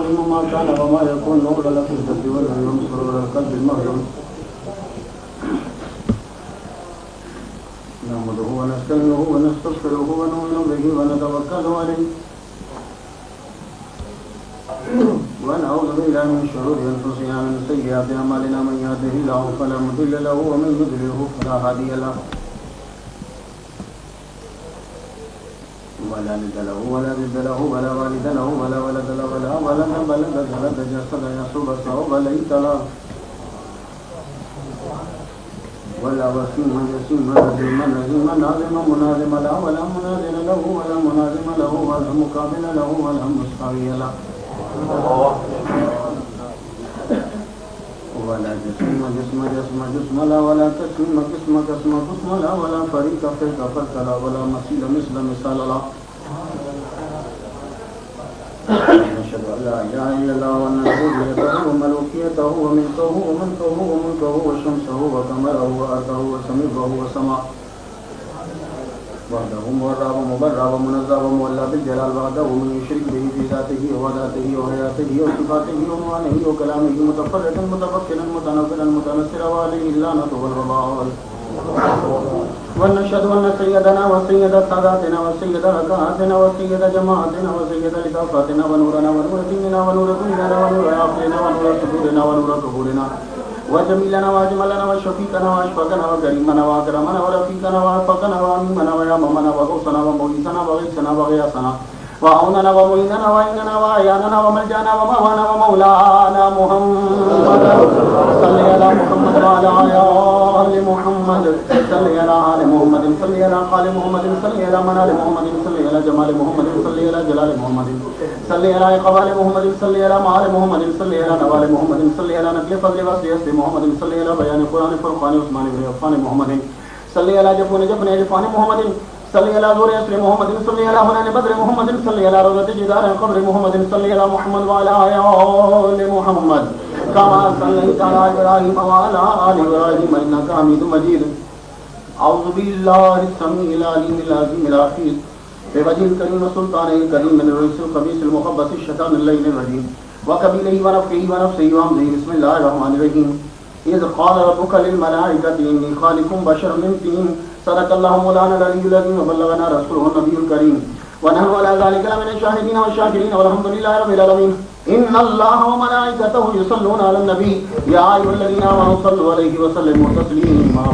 يعلم ما كان وما يكون نور الأفئدة والعيون سرور القلب المهجم نحمده ونستعينه ونستغفره ونؤمن به ونتوكل عليه ونعوذ بالله من شرور أنفسنا ومن سيئات أعمالنا من يهده الله فلا مضل له ومن يضلله فلا هادي له ولا ند له ولا ضد له ولا والد له ولا ولد له ولا ولد بلد جلد جسد يسوع صوب ليت له ولا وسيم يسيم رحيم رحيم ناظم مناظم له ولا مناظر له ولا مناظم له ولا مقابل له ولا مساوي له ولا جسم جسم جسم جسم لا ولا قسم قسم قسم قسم لا ولا فريق فريق فرق لا ولا مثيل مثل مثال لا أشهد أن لا إله إلا الله وأن ربوبيته وملوكيته وملكه وملكه وملكه وشمسه وقمره وأرضه وسميعه وسماء وحده مورب مبرب منزه ومولى بالجلال وحده ومن يشرك به في ذاته وذاته وحياته وصفاته وعنوانه وكلامه متفردا متفكرا متنفرا متنصرا وعليه اللعنة والوبال ونشهد أن سيدنا وسيد ساداتنا وسيد ركعاتنا وسيد جماعتنا وسيد لطافتنا ونورنا ونور ديننا ونور دنيانا ونور آخرنا ونور صدورنا ونور قبورنا وجميلنا واجملنا وشفيقنا واشفقنا وكريمنا واكرمنا ورفيقنا وافقنا واميمنا وياممنا وغوثنا ومغيثنا وغيثنا وغياثنا وعوننا ومعيننا وعيننا وعياننا وملجانا ومهوانا ومولانا محمد صل على محمد وعلى آل محمد صل على آل محمد صل على آل محمد صل على منال محمد صل على جمال محمد صل على جلال محمد صل على اقبال محمد صل على معال محمد صل على نوال محمد صل على نقل فضل وسيس محمد صل على بيان قرآن فرقان عثمان بن عفان محمد صل على جفون جفن عرفان محمد صل على ذور اسر محمد صل على هنان بدر محمد صل على روضة جدار قبر محمد صل على محمد وعلى آل محمد كما صليت على إبراهيم وعلى آل إبراهيم إنك حميد مجيد أعوذ بالله السميع العليم العظيم العفيف بوجه الكريم سلطانه الكريم من الرئيس الخبيث المخبث الشيطان اللعين الرجيم وقبيله ونفخه ونفسه وحمده بسم الله الرحمن الرحيم إذ قال ربك للملائكة إني خالق بشرا من طين صدق الله مولانا العلي العظيم وبلغنا رسوله النبي الكريم ونحن على ذلك لمن الشاهدين والشاكرين والحمد لله رب العالمين إن الله وملائكته يصلون على النبي يا أيها الذين آمنوا صلوا عليه وسلموا تسليما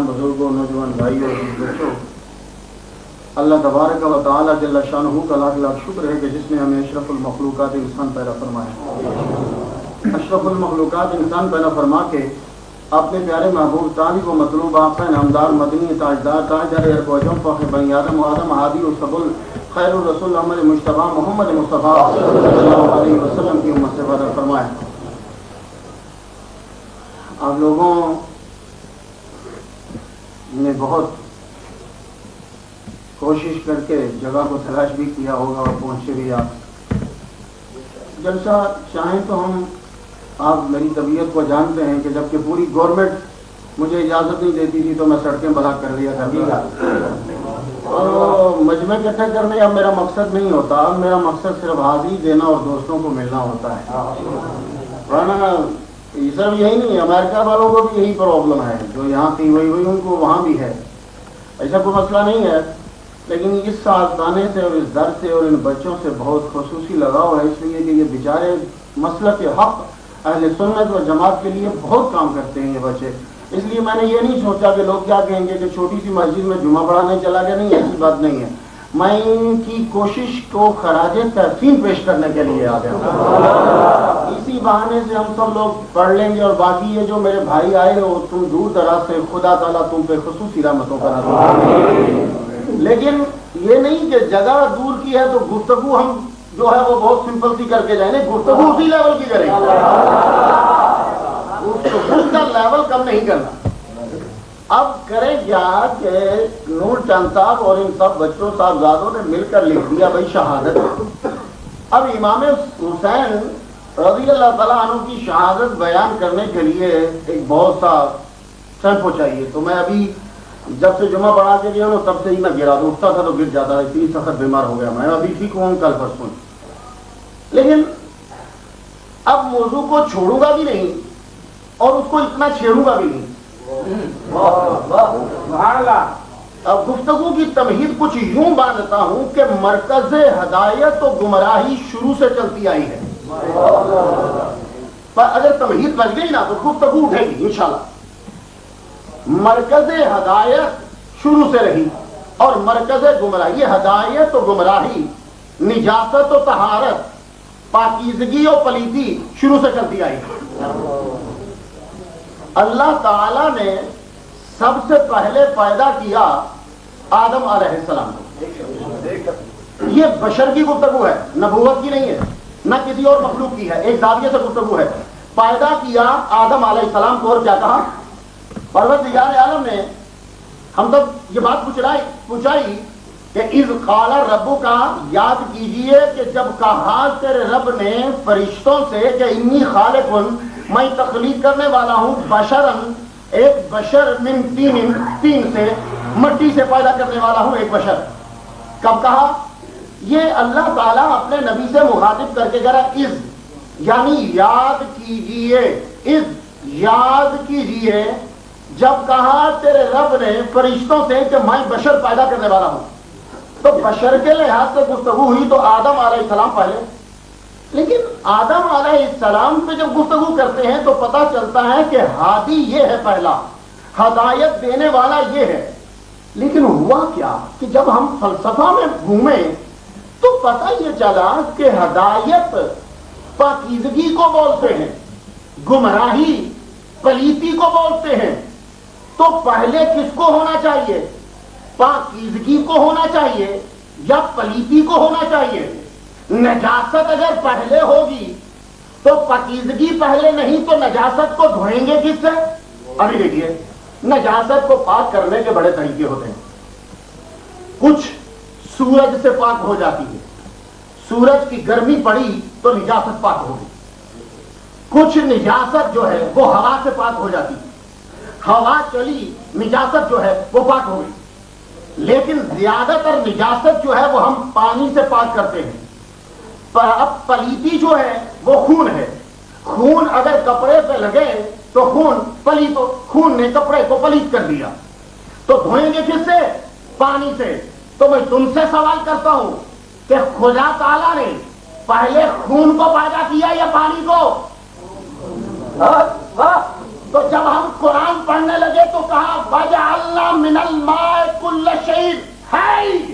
بزرگوں نوجوان بھائیوں اور بچوں، اللہ تبارک و تعالی جل شانہ کا لاکھ لاکھ شکر ہے کہ جس نے ہمیں اشرف المخلوقات انسان پیدا فرمایا. اشرف المخلوقات انسان پیدا فرما کے اپنے پیارے محبوب طالب و مطلوب آقا نامدار مدنی تاجدار تاجدار ارب و جم فخر بنی آدم و آدم ہادی و سبل خیر الرسول احمد مجتبی محمد مصطفیٰ صلی اللہ علیہ وسلم کی امت سے پیدا فرمایا. آپ لوگوں نے بہت کوشش کر کے جگہ کو تلاش بھی کیا ہوگا اور پہنچے بھی آپ. جلسہ چاہیں تو ہم، آپ میری طبیعت کو جانتے ہیں کہ جب کہ پوری گورنمنٹ مجھے اجازت نہیں دیتی تھی تو میں سڑکیں بلاک کر لیا کرتی تھا. اور مجمع اکٹھا کرنے اب میرا مقصد نہیں ہوتا، اب میرا مقصد صرف حاضری دینا اور دوستوں کو ملنا ہوتا ہے. ورنہ صرف یہی نہیں ہے، امریکہ والوں کو بھی یہی پرابلم ہے، جو یہاں تھی وہی ان کو وہاں بھی ہے. ایسا کوئی مسئلہ نہیں ہے، لیکن اس سازدانے سے اور اس در سے اور ان بچوں سے بہت خصوصی لگاؤ ہے، اس لیے کہ یہ بیچارے مسلک حق اہل سنت و جماعت کے لیے بہت کام کرتے ہیں یہ بچے. اس لیے میں نے یہ نہیں سوچا کہ لوگ کیا کہیں گے کہ چھوٹی سی مسجد میں جمعہ پڑھانے چلا گیا. نہیں، ایسی بات نہیں ہے. میں ان کی کوشش کو خراج تحسین پیش کرنے کے لیے آ گیا. اسی بہانے سے ہم سب لوگ پڑھ لیں گے، اور باقی یہ جو میرے بھائی آئے ہو تم دور دراز سے، خدا تعالیٰ تم پہ خصوصی رحمتوں کا نازل. لیکن یہ نہیں کہ جگہ دور کی ہے تو گفتگو ہم جو ہے وہ بہت سمپل سی کر کے جائیں، گفتگو اسی لیول کی کریں. گفتگو کا لیول کم نہیں کرنا. اب کرے کیا کہ نور چاند صاحب اور ان سب بچوں صاحبزادوں نے مل کر لکھ دیا بھائی شہادت. اب امام حسین رضی اللہ تعالیٰ عنہ کی شہادت بیان کرنے کے لیے ایک بہت سا ٹیمپو چاہیے. تو میں ابھی جب سے جمعہ پڑھا کے گیا ہوں تب سے ہی میں گرا تو اٹھتا تھا تو گر جاتا تھا, اتنی سخت بیمار ہو گیا. میں ابھی ٹھیک ہوں کل پرسوں, لیکن اب موضوع کو چھوڑوں گا بھی نہیں اور اس کو اتنا چھیڑوں گا بھی نہیں. اب گفتگو کی تمہید کچھ یوں باندھتا ہوں کہ مرکز ہدایت و گمراہی شروع سے چلتی آئی ہے. پر اگر تمہید بچ گئی نا تو گفتگو اٹھے گی انشاءاللہ. مرکز ہدایت شروع سے رہی اور مرکز گمراہی, یہ ہدایت و گمراہی, نجاست و طہارت, پاکیزگی و پلیتی شروع سے چلتی آئی. اللہ تعالی نے سب سے پہلے پیدا کیا آدم علیہ السلام کو. یہ بشر کی گفتگو ہے, نبوت کی نہیں ہے, نہ کسی اور مخلوق کی ہے, ایک زاویے سے گفتگو ہے. پیدا کیا آدم علیہ السلام کو اور کیا کہا پروردگار عالم نے. ہم تب یہ بات پوچھائی کہ اذ قال ربو کا, یاد کیجئے کہ جب کہا تیرے رب نے فرشتوں سے کہ انی خالقن, میں تخلیق کرنے والا ہوں, بشرن, ایک بشر, من تین سے, مٹی سے پیدا کرنے والا ہوں ایک بشر. کب کہا؟ یہ اللہ تعالیٰ اپنے نبی سے مخاطب کر کے کہہ رہا اذ, یعنی یاد کیجئے, اذ یاد کیجئے جب کہا تیرے رب نے فرشتوں سے کہ میں بشر پیدا کرنے والا ہوں. تو بشر کے لحاظ سے گفتگو ہوئی تو آدم علیہ السلام پہلے. لیکن آدم علیہ السلام پہ جب گفتگو کرتے ہیں تو پتہ چلتا ہے کہ ہادی یہ ہے پہلا, ہدایت دینے والا یہ ہے. لیکن ہوا کیا کہ جب ہم فلسفہ میں گھومے تو پتہ یہ چلا کہ ہدایت پاکیزگی کو بولتے ہیں, گمراہی پلیتی کو بولتے ہیں. تو پہلے کس کو ہونا چاہیے؟ پاکیزگی کو ہونا چاہیے یا پلیتی کو ہونا چاہیے؟ نجاست اگر پہلے ہوگی تو پاکیزگی پہلے نہیں تو نجاست کو دھوئیں گے کس سے؟ ابھی دیکھیے, نجاست کو پاک کرنے کے بڑے طریقے ہوتے ہیں. کچھ سورج سے پاک ہو جاتی ہے, سورج کی گرمی پڑی تو نجاست پاک ہوگی. کچھ نجاست جو ہے وہ ہوا سے پاک ہو جاتی ہے, ہوا چلی نجاست جو ہے وہ پاک ہو گئی. لیکن زیادہ تر نجاست جو ہے وہ ہم پانی سے پاک کرتے ہیں. اب پلیتی جو ہے وہ خون ہے. خون اگر کپڑے پہ لگے تو خون نے کپڑے کو پلیت کر دیا. تو دھوئیں گے کس سے؟ پانی سے. تو میں تم سے سوال کرتا ہوں کہ خدا تعالیٰ نے پہلے خون کو پیدا کیا یا پانی کو؟ تو جب ہم قرآن پڑھنے لگے تو کہا وَجَعَلْنَا مِنَ الْمَاءِ كُلَّ شَيْءٍ حَيٍّ,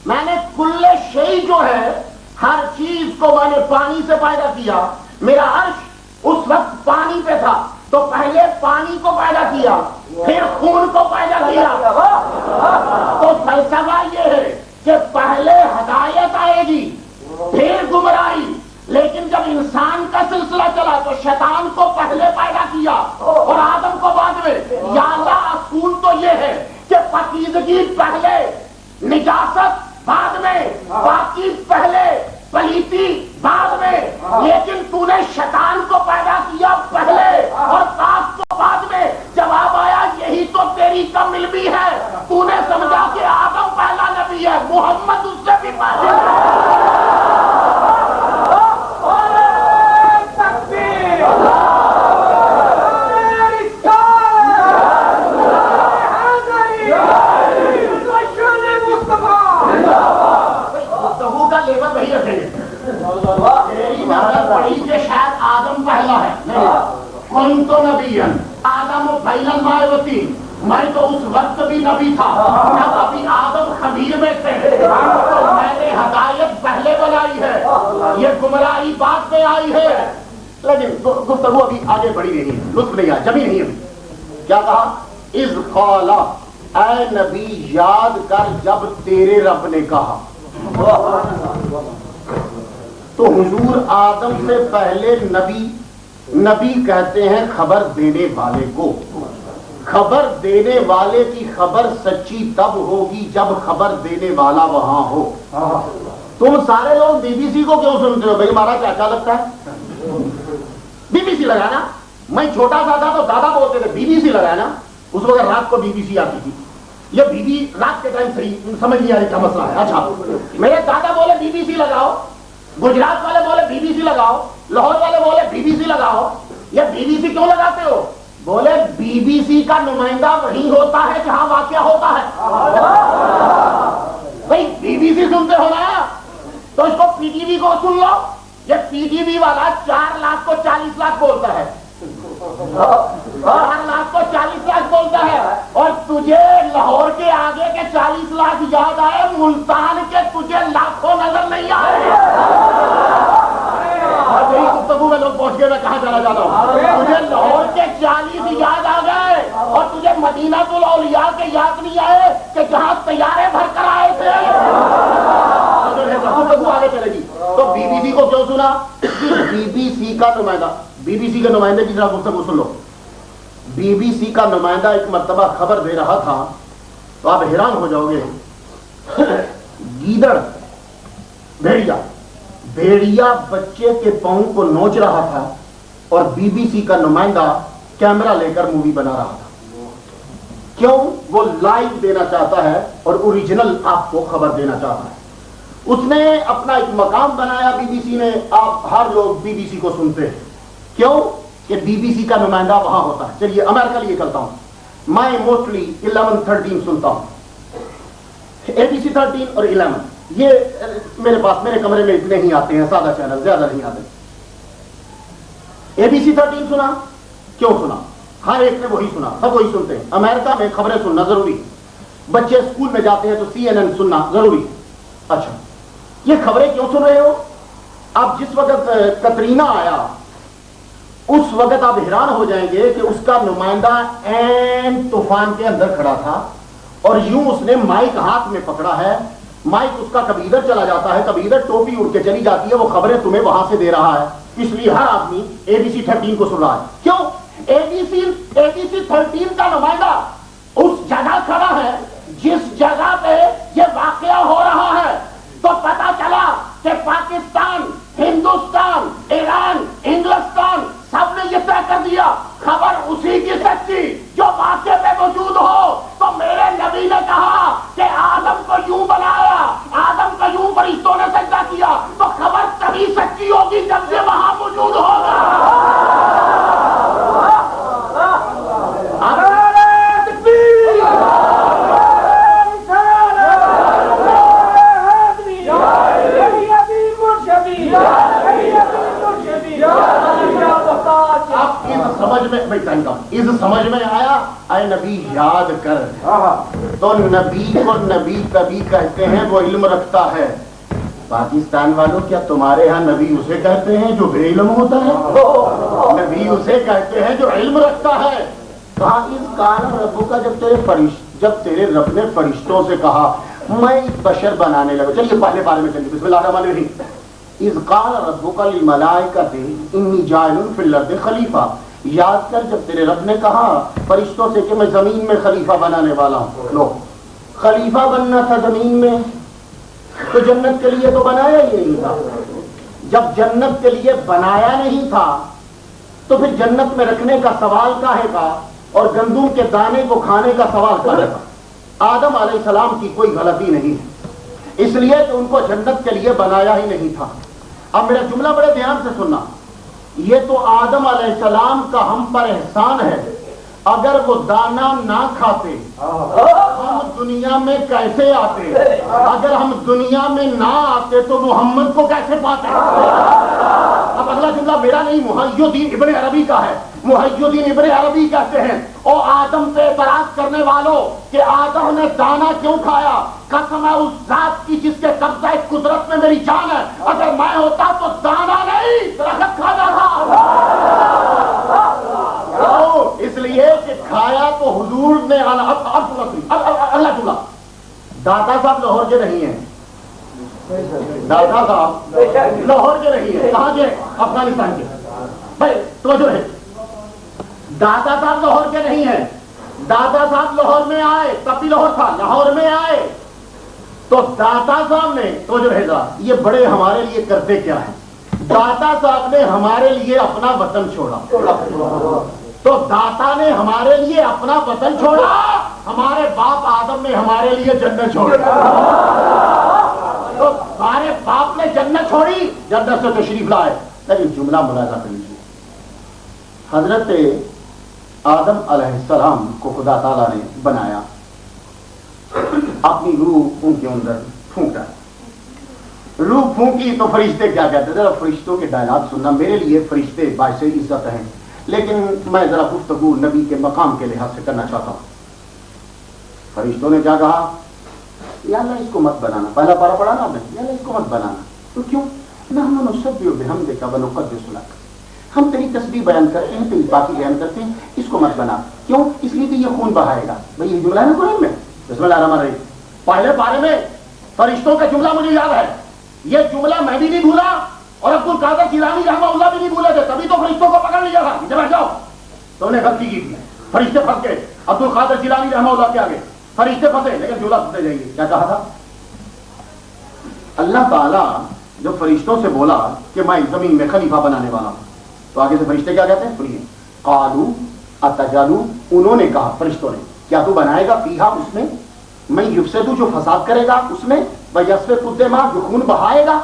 میں نے کل شیء جو ہے ہر چیز کو میں نے پانی سے پیدا کیا. میرا عرش اس وقت پانی پہ تھا تو پہلے پانی کو پیدا کیا پھر خون کو پیدا کیا. تو فلسفہ یہ ہے کہ پہلے ہدایت آئے گی پھر گمراہی. لیکن جب انسان کا سلسلہ چلا تو شیطان کو پہلے پیدا کیا اور آدم کو بعد میں. یا اللہ اصول تو یہ ہے کہ پاکیزگی پہلے, نجاست بعد میں, پاکی پہلے, پلیتی بعد میں. لیکن تو نے شیطان کو پیدا کیا پہلے اور پاک کو بعد میں. جواب آیا یہی تو تیری کم علمی ہے, تو نے سمجھا کہ آدم پہلا نبی ہے, محمد اس سے بھی پہلے. شاید آدم پہلا ہے, تو نبی آدم بین الماء والطین, میں تو اس وقت بھی نبی تھا جب ابھی آدم خمیر میں تھے. تو میں نے ہدایت پہلے بنائی ہے, یہ گمراہی بعد میں آئی ہے. لیکن گفتگو ابھی آگے بڑھی نہیں ہے, لطف نہیں آیا, جبھی نہیں. ابھی کیا کہا؟ اذ قال, اے نبی یاد کر جب تیرے رب نے کہا. تو حضور آدم سے پہلے نبی نبی کہتے ہیں خبر دینے والے کو، خبر دینے والے کی خبر سچی تب ہوگی جب خبر دینے والا وہاں ہو۔ تم سارے لوگ بی بی سی کو کیوں سنتے ہو بھائی؟ ہمارا کیا اچھا لگتا ہے؟ بی بی سی لگانا، میں چھوٹا سا تھا تو دادا بولتے تھے بی بی سی لگانا، اس وقت رات کو بی بی سی آتی تھی، یہ بی بی رات کے ٹائم صحیح سمجھ نہیں آ رہی کیا مسئلہ ہے۔ اچھا میرے دادا بولے بی بی سی لگاؤ، گجرات والے بولے بی بی سی لگاؤ، لاہور والے بولے بی بی سی لگاؤ، یہ بی بی سی کیوں لگاتے ہو؟ بولے بی بی سی کا نمائندہ وہی ہوتا ہے جہاں واقعہ ہوتا ہے۔ بھائی بی بی سی سنتے ہو نا تو اس کو پی ٹی وی کو سن لو، یہ پی ٹی وی والا 4 لاکھ کو 40 لاکھ بولتا ہے، 4 لاکھ کو 40 لاکھ بولتا ہے، اور تجھے لاہور کے آگے کے 40 لاکھ یاد آئے، ملتان کے تجھے لاکھوں نظر نہیں آئے۔ اور یہی گفتگو میں لوگ پہنچ گئے، میں کہاں جانا چاہتا ہوں؟ تجھے لاہور کے 40 یاد آ گئے اور تجھے مدینہ الاولیاء کے یاد نہیں آئے کہ جہاں طیارے بھر کر آئے تھے۔ گفتگو آگے چلے گی تو بی بی سی کو کیوں سنا؟ بی بی سی کا نمائندہ، بی بی سی کے نمائندے کی طرح گفتگو سن لو۔ بی بی سی کا نمائندہ ایک مرتبہ خبر دے رہا تھا تو آپ حیران ہو جاؤ گے، گیدڑ بھیڑیا بچے کے پاؤں کو نوچ رہا تھا اور بی بی سی کا نمائندہ کیمرہ لے کر مووی بنا رہا تھا۔ کیوں؟ وہ لائیو دینا چاہتا ہے اور اوریجنل آپ کو خبر دینا چاہتا ہے۔ اس نے اپنا ایک مقام بنایا بی بی سی نے، آپ ہر لوگ بی بی سی کو سنتے ہیں، کیوں کہ بی بی سی کا نمائندہ وہاں ہوتا ہے۔ چلیے امریکہ لیے چلتا ہوں، میں موسٹلی 11 13 سنتا ہوں، اے بی سی 13 اور 11 یہ میرے پاس میرے کمرے میں اتنے ہی آتے ہیں، سادہ چینل زیادہ نہیں آتے۔ اے بی سی 13 سنا؟ کیوں سنا؟ ہر ایک نے وہی سنا، سب وہی سنتے ہیں۔ امریکہ میں خبریں سننا ضروری، بچے اسکول میں جاتے ہیں تو CNN سننا ضروری۔ اچھا یہ خبریں کیوں سن رہے ہو؟ اب جس وقت کترینا آیا اس وقت آپ حیران ہو جائیں گے کہ اس کا نمائندہ عین طوفان کے اندر کھڑا تھا اور یوں اس نے مائک ہاتھ میں پکڑا ہے، مائک اس کا کبھی ادھر چلا جاتا ہے کبھی ادھر، ٹوپی اڑ کے چلی جاتی ہے، وہ خبریں تمہیں وہاں سے دے رہا ہے، اس لیے ہر آدمی اے بی سی 13 کو سن رہا ہے۔ کیوں؟ اے بی سی 13 کا نمائندہ اس جگہ کھڑا ہے جس جگہ پہ یہ واقعہ ہو رہا ہے، تو پتا چلا کہ پاکستان، ہندوستان، ایران، انگلستان سب نے یہ طے کر دیا خبر اسی کی سچی جو واقعے پہ موجود ہو۔ تو میرے نبی نے کہا کہ آدم کو یوں بنایا، آدم کو یوں فرشتوں نے سجدہ کیا، تو خبر تبھی سچی ہوگی جب یہ وہاں موجود ہوگا۔ اس سمجھ میں آیا؟ اے نبی یاد کر، تو نبی کو نبی کبھی کہتے ہیں وہ علم رکھتا ہے۔ پاکستان والوں کیا تمہارے ہاں نبی اسے کہتے ہیں جو بے علم ہوتا ہے؟ نبی اسے کہتے ہیں جو علم رکھتا ہے۔ کہا اس کان ربو کا جب تیرے رب نے فرشتوں سے کہا میں بشر بنانے لگا۔ چلیے پہلے بارے میں چلیے، بسم اللہ الرحمن الرحیم۔ اذ قال ربک للملائکۃ انی جاعل فی الارض خلیفہ، یاد کر جب تیرے رب نے کہا فرشتوں سے کہ میں زمین میں خلیفہ بنانے والا ہوں۔ لو خلیفہ بننا تھا زمین میں تو جنت کے لیے تو بنایا ہی نہیں تھا۔ جب جنت کے لیے بنایا نہیں تھا تو پھر جنت میں رکھنے کا سوال کاہے کا اور گندم کے دانے کو کھانے کا سوال کاہے کا؟ آدم علیہ السلام کی کوئی غلطی نہیں ہے، اس لیے کہ ان کو جنت کے لیے بنایا ہی نہیں تھا۔ اب میرا جملہ بڑے دھیان سے سننا، یہ تو آدم علیہ السلام کا ہم پر احسان ہے، اگر وہ دانا نہ کھاتے ہم دنیا میں کیسے آتے؟ اگر ہم دنیا میں نہ آتے تو محمد کو کیسے پاتے؟ اب اگلا جملہ میرا نہیں، محی الدین ابن عربی کا ہے۔ محی الدین ابن عربی کہتے ہیں او آدم سے اعتراض کرنے والوں کہ آدم نے دانا کیوں کھایا، قسم ہے اس ذات کی جس کے قبضہ قدرت میں میری جان ہے، اگر میں ہوتا تو دانا نہیں درخت کھانا تھا۔ اس لیے کہ کھایا تو حضور نے اللہ جملہ داتا صاحب لاہور کے نہیں ہیں، داتا صاحب لاہور کے نہیں ہیں، کہاں کے؟ افغانستان کے۔ بھائی توجہ ہے، دادا صاحب لاہور کے نہیں ہیں، دادا صاحب لاہور میں آئے، تب بھی لاہور تھا، لاہور میں آئے تو دادا صاحب نے توجہ ہے ذرا، یہ بڑے ہمارے لیے کرتے کیا ہے، دادا صاحب نے ہمارے لیے اپنا وطن چھوڑا، تو دادا نے ہمارے لیے اپنا وطن چھوڑا، ہمارے باپ آدم نے ہمارے لیے جنت چھوڑی، تو ہمارے باپ نے جنت چھوڑی، جنت سے تشریف لائے۔ لیکن جملہ ملاحظہ کر لیجیے، حضرت آدم علیہ السلام کو خدا تعالیٰ نے بنایا، اپنی روح ان کے اندر پھونکا، روح پھونکی تو فرشتے کیا کہتے ہیں؟ ذرا فرشتوں کے ڈائلاگ سننا، میرے لیے فرشتے باعث عزت ہیں، لیکن میں ذرا گفتگو نبی کے مقام کے لحاظ سے کرنا چاہتا ہوں۔ فرشتوں نے کیا کہا؟ یا اللہ اس کو مت بنانا، پہلا پارا پڑھا نا آپ نے، یا اللہ اس کو مت بنانا، تو کیوں؟ نحن نسبح بحمدک ونقدس لک، ہم تیری تسبیح بیان کرتے ہیں، تیری پاکی بیان کرتے ہیں، اس کو مت بنا، کیوں؟ اس لیے کہ یہ خون بہائے گا۔ بھئی یہ جملہ ہے نا قرآن میں، بسم اللہ الرحمن الرحیم، پہلے پارے میں فرشتوں کا جملہ مجھے یاد ہے، یہ جملہ میں بھی نہیں بھولا اور عبد القادر جیلانی رحمہ اللہ بھی نہیں بھولے تھے، تبھی تو فرشتوں کو پکڑ لیا تھا، جب جاؤ تو انہیں غلطی کی تھی، فرشتے پھنس گئے، عبد القادر جیلانی رحمہ اللہ کے آگے فرشتے پھنسے، لیکن جملہ سنتے جائیے کیا کہا تھا؟ اللہ تعالیٰ جب فرشتوں سے بولا کہ میں زمین میں خلیفہ بنانے والا ہوں، تو آگے سے فرشتے کیا کہتے ہیں؟ سنیے، قالو اتجالو، انہوں نے کہا فرشتوں نے، کیا تو بنائے گا فیہا اس میں، میں یفسدو جو فساد کرے گا اس میں، ویسفک الدماء جو خون بہائے گا۔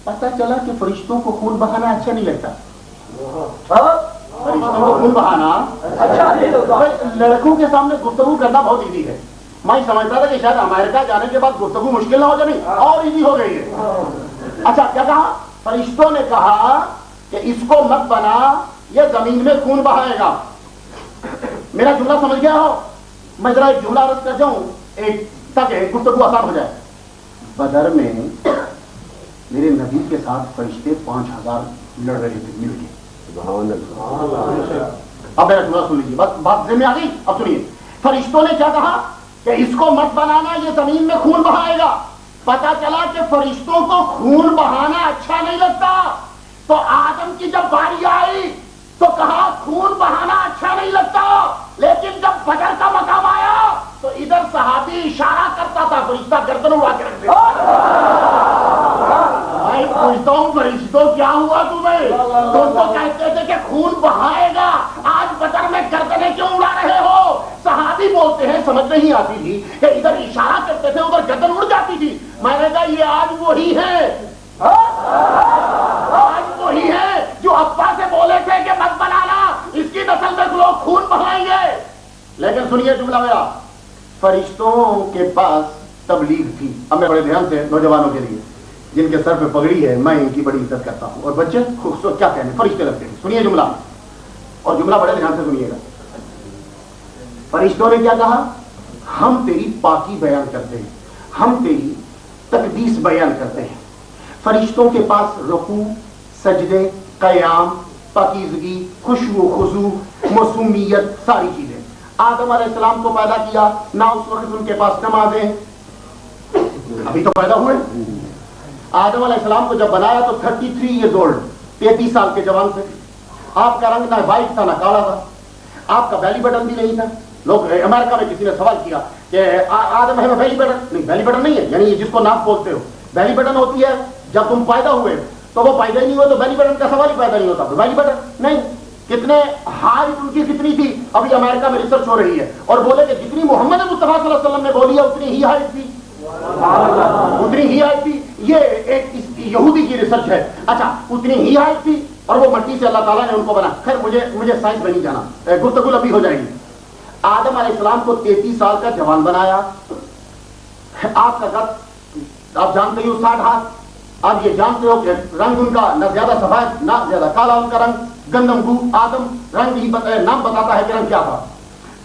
پتہ چلا کہ فرشتوں کو خون بہانا اچھا نہیں لگتا، فرشتوں کو خون بہانا اچھا نہیں لگتا، لڑکوں کے سامنے گفتگو کرنا بہت ایزی ہے، میں سمجھتا تھا کہ شاید امریکہ جانے کے بعد گفتگو مشکل نہ ہو جائے، اور ایزی ہو گئی ہے۔ اچھا کیا کہا؟ فرشتوں نے کہا کہ اس کو مت بنا، یہ زمین میں خون بہائے گا۔ میرا جملہ سمجھ گیا ہو؟ میں ذرا ایک جملہ عرض کر جاؤں ایک تاکہ گفتگو آسان ہو جائے۔ بدر میں میرے نبی کے ساتھ فرشتے 5000 لڑ رہے تھے مل کے، اب میرا جملہ سن لیجیے، بات ذہن میں آ گئی؟ اب سنیے، فرشتوں نے کیا کہا کہ اس کو مت بنانا، یہ زمین میں خون بہائے گا۔ پتا چلا کہ فرشتوں کو خون بہانا اچھا نہیں لگتا، تو آدم کی جب باری آئی تو کہا خون بہانا اچھا نہیں لگتا، لیکن جب بدر کا مقام آیا تو ادھر صحابی اشارہ کرتا تھا، فرشتہ گردن اڑا کے رکھ دیتا۔ میں پوچھتا ہوں فرشتوں کیا ہوا تمہیں؟ تم تو کہتے تھے کہ خون بہائے گا، آج بدر میں گردنیں کیوں اڑا رہے ہو؟ صحابی بولتے ہیں سمجھ نہیں آتی تھی کہ ادھر اشارہ کرتے تھے ادھر گردن اڑ جاتی تھی۔ میں نے کہا یہ آج وہی ہے، آج وہی ہے جو ابا سے بولے تھے کہ مت بنانا، اس کی نسل میں لوگ خون بہائیں گے۔ لیکن سنیے جملہ میرا، فرشتوں کے پاس تبلیغ تھی۔ اب میں بڑے دھیان سے نوجوانوں کے لیے جن کے سر پہ پگڑی ہے میں ان کی بڑی عزت کرتا ہوں، اور بچے خوبصورت کیا کہنے فرشتے لگتے ہیں۔ سنیے جملہ، اور جملہ بڑے دھیان سے سنیے گا۔ فرشتوں نے کیا کہا؟ ہم تیری پاکی بیان کرتے ہیں، ہم تیری تقدیس بیان کرتے ہیں۔ فرشتوں کے پاس رکوع، سجدے، قیام، پاکیزگی، خشوع و خضوع، معصومیت، ساری چیزیں۔ آدم علیہ السلام کو پیدا کیا، نہ اس وقت ان کے پاس نمازیں، ابھی تو پیدا ہوئے۔ آدم علیہ السلام کو جب بنایا تو 33 ایئرز اولڈ، 33 سال کے جوان تھے۔ آپ کا رنگ نہ وائٹ تھا نہ کالا تھا، آپ کا بیلی بٹن بھی نہیں تھا۔ لوگ امریکہ میں کسی نے سوال کیا کہ آدم ہے بیلی بٹن؟ نہیں، بیلی بٹن نہیں ہے، یعنی جس کو ناک بولتے ہو، بیلی بٹن ہوتی ہے جب تم پیدا ہوئے، تو وہ پیدا ہی نہیں ہوئے تو بیلی بٹن کا سوال ہی پیدا نہیں ہوتا، تو بیلی بٹن نہیں۔ کتنے ہائٹ ان کی کتنی تھی؟ ابھی امریکہ میں ریسرچ ہو رہی ہے، اور بولے کہ جتنی محمد مصطفیٰ صلی اللہ علیہ وسلم نے بولی ہے اتنی ہی ہائٹ تھی، اتنی ہی ہائٹ تھی۔ یہ ایک یہودی کی ریسرچ ہے۔ اچھا، اتنی ہی ہائٹ تھی اور وہ مٹی سے اللہ تعالیٰ نے ان کو بنا۔ خیر مجھے سائنس میں نہیں جانا، گفتگو لمبی ہو جائے گی۔ آدم علیہ السلام کو 33 سال کا جوان بنایا۔ آپ کا قد آپ جانتے ہو 60 ہاتھ۔ آپ یہ جانتے ہو کہ رنگ ان کا نہ زیادہ سفید نہ زیادہ کالا، ان کا رنگ گندم گو۔ آدم رنگ ہی نام بتاتا ہے کہ رنگ کیا تھا۔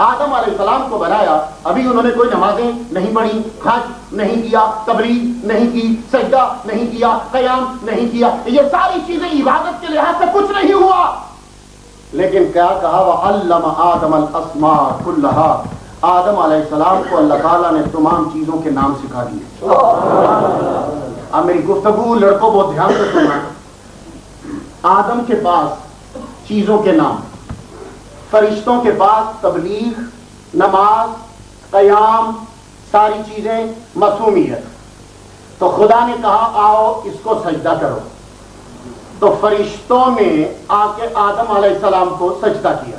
آدم علیہ السلام کو بنایا، ابھی انہوں نے کوئی نمازیں نہیں پڑھی، حج نہیں کیا، تبلیغ نہیں کی، سجدہ نہیں کیا، قیام نہیں کیا، یہ ساری چیزیں عبادت کے لحاظ سے کچھ نہیں ہوا۔ لیکن کیا کہا؟ وَعَلَّمَ آدَمَ الْأَسْمَاءَ كُلَّهَا، آدم علیہ السلام کو اللہ تعالیٰ نے تمام چیزوں کے نام سکھا دیے۔ اب میری گفتگو لڑکوں بہت دھیان سے سننا۔ آدم کے پاس چیزوں کے نام. فرشتوں کے پاس تبلیغ، نماز، قیام، ساری چیزیں معصومیت. تو خدا نے کہا آؤ اس کو سجدہ کرو. تو فرشتوں نے آ کے آدم علیہ السلام کو سجدہ کیا.